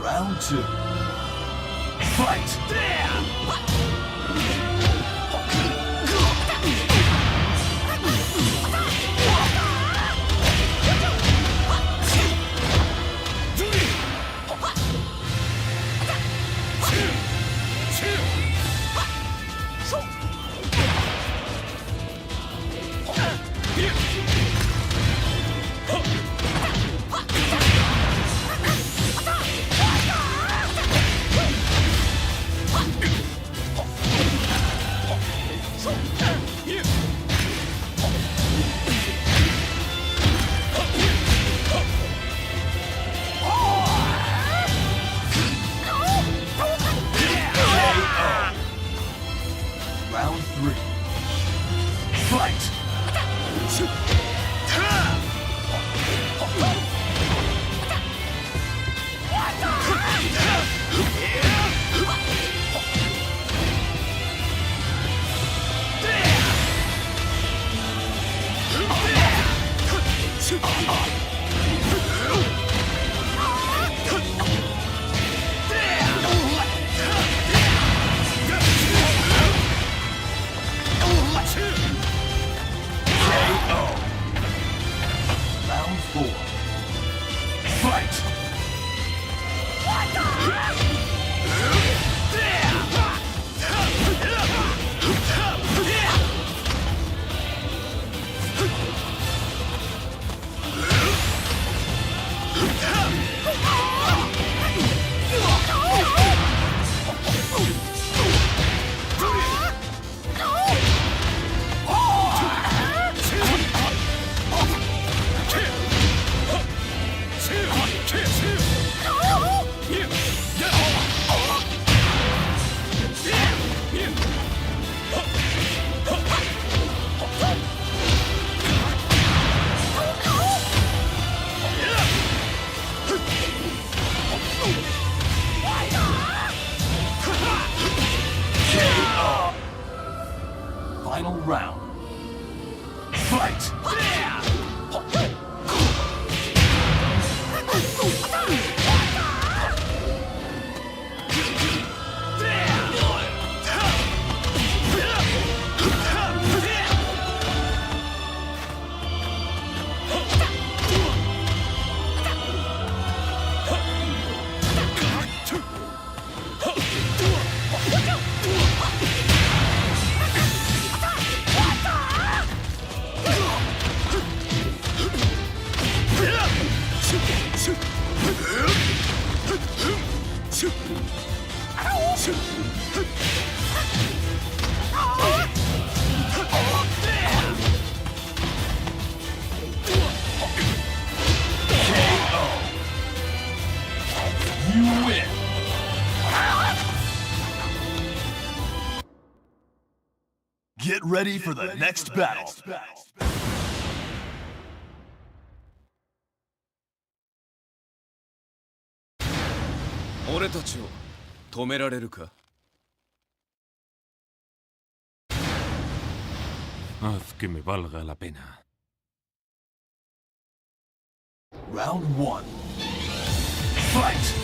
Round 2. Fight! Round 3. Fight! Round 4. Fight! Final round. Fight! You win! Get ready for the next battle. 俺たちを止められるか Haz que me valga la pena. Round 1. Fight!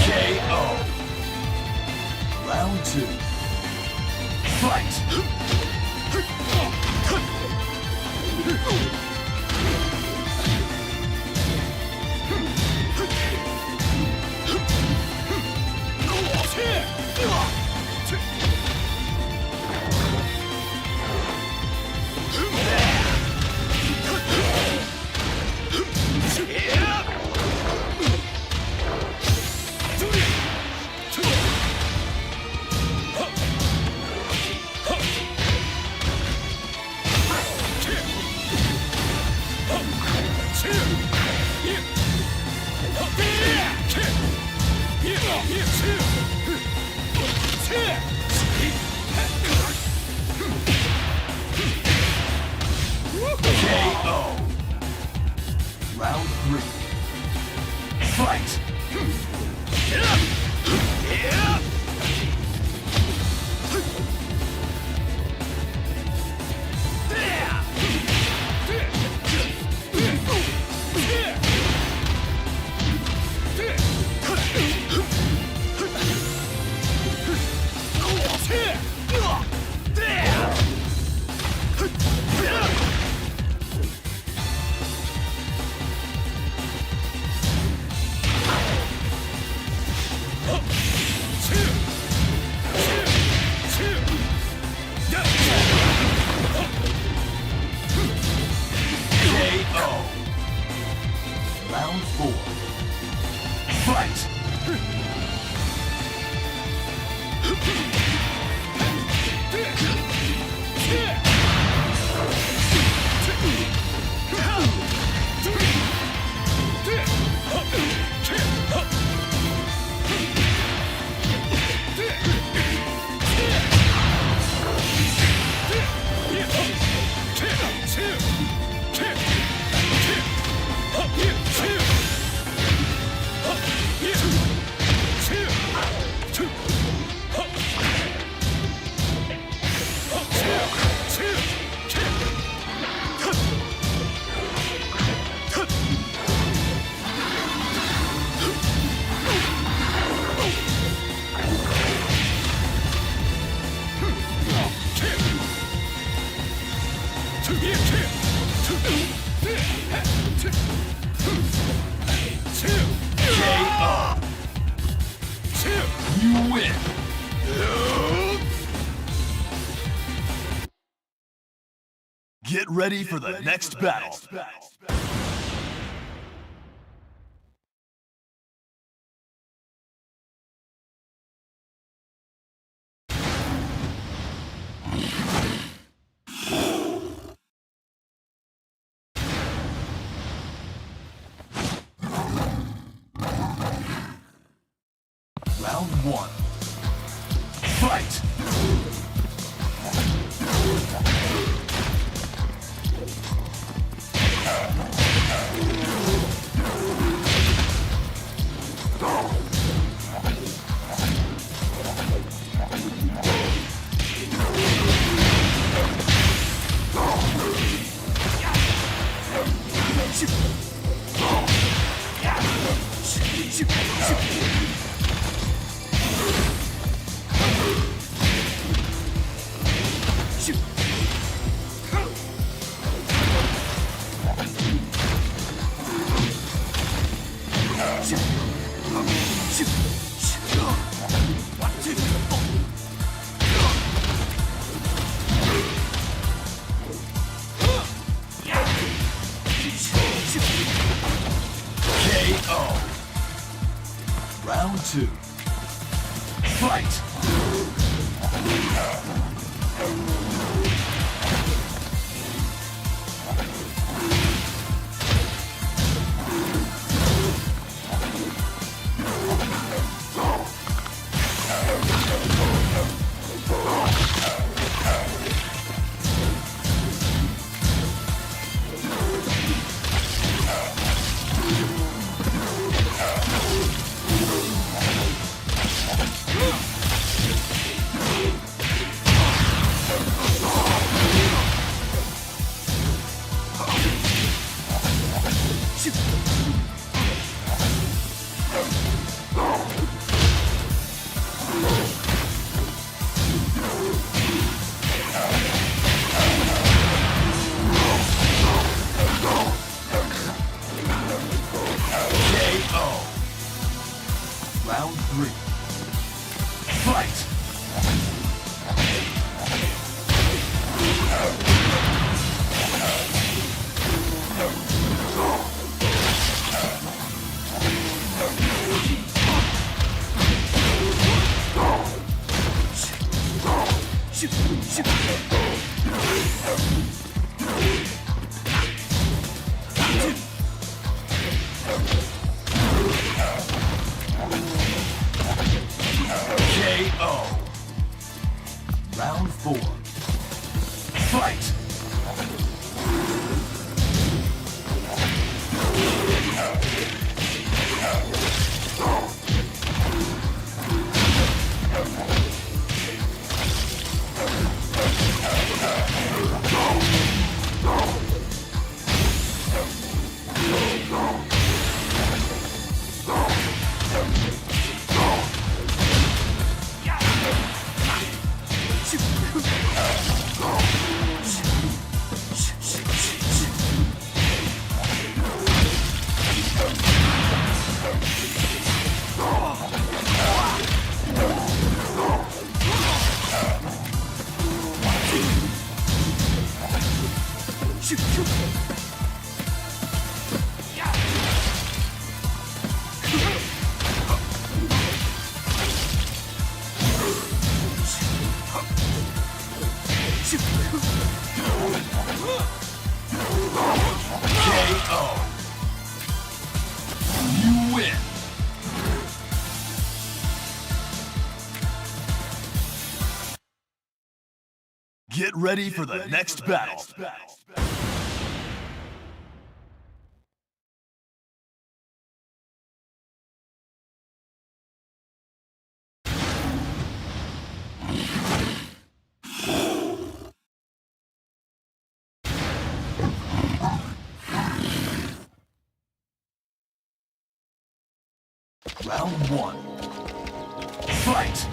KO. Round 2. Fight! KO. Round 3. Fight! KO. Round 4. Fight! KO. You win. Get ready for the next battle. Round 1. Fight! Round 2. Fight! Round 3. Fight! KO. Round 4. Fight! KO. You win. Get ready for the next battle. Round 1. Fight!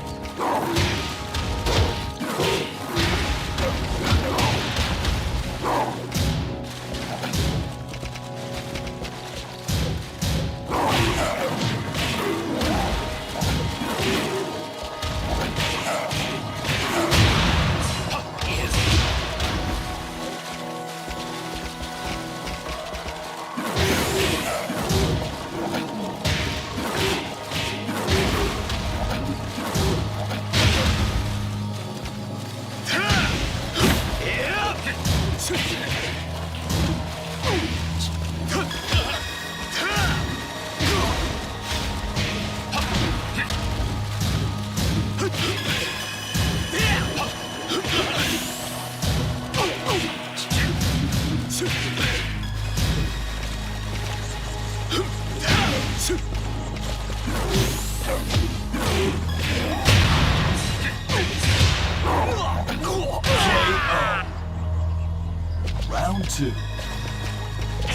Round 2.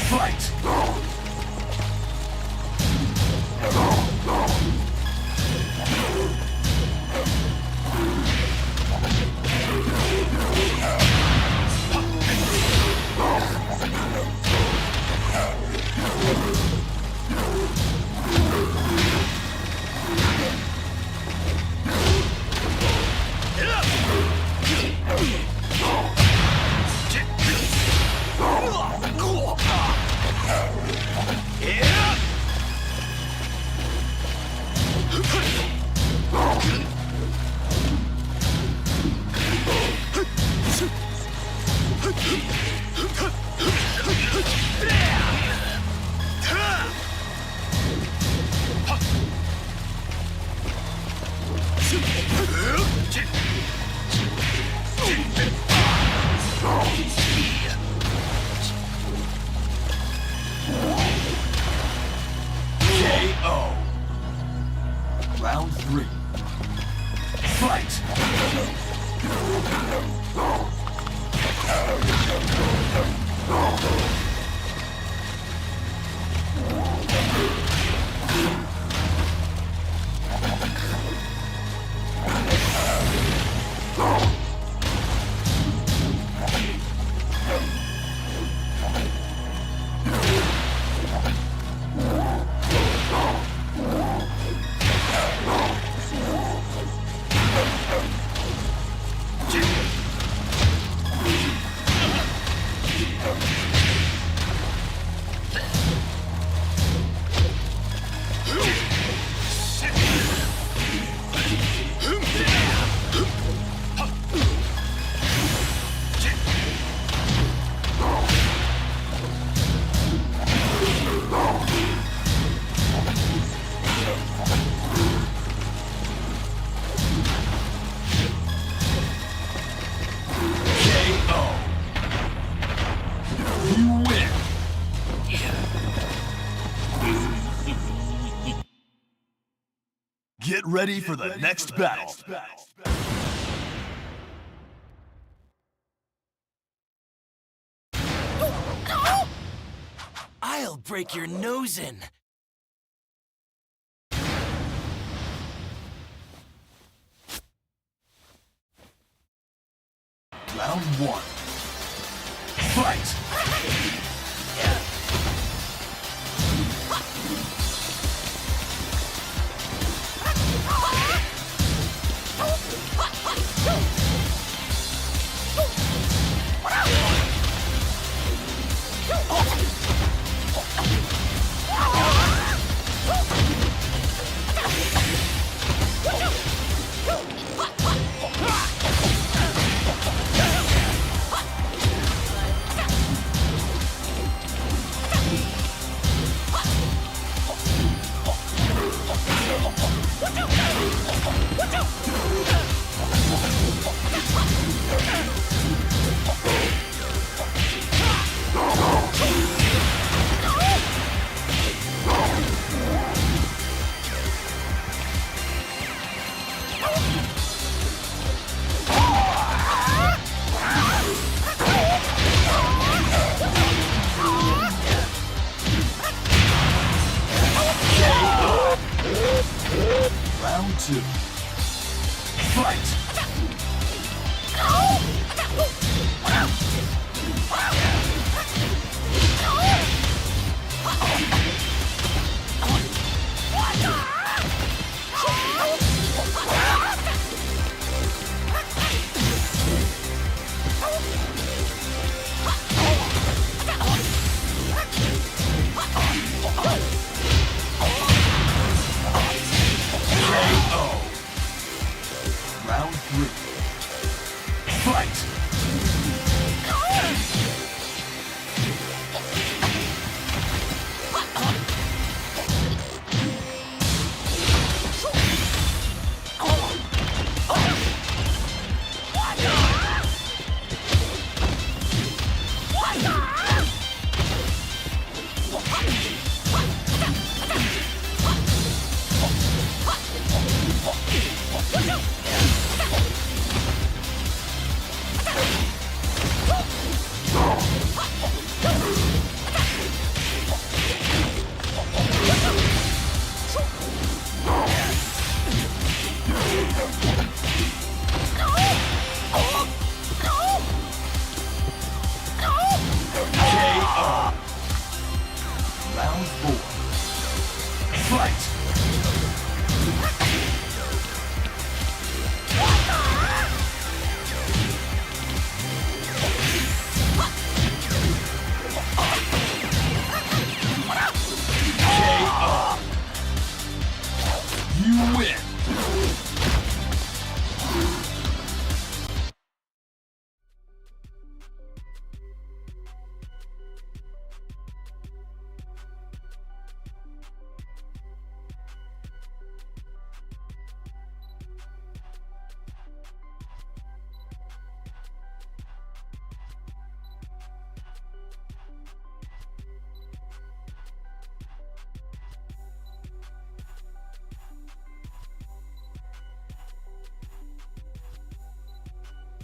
Fight! Round 3. Fight! You win! Get ready for the next battle. I'll break your nose in. Round 1. Fight! Round 2. Fight!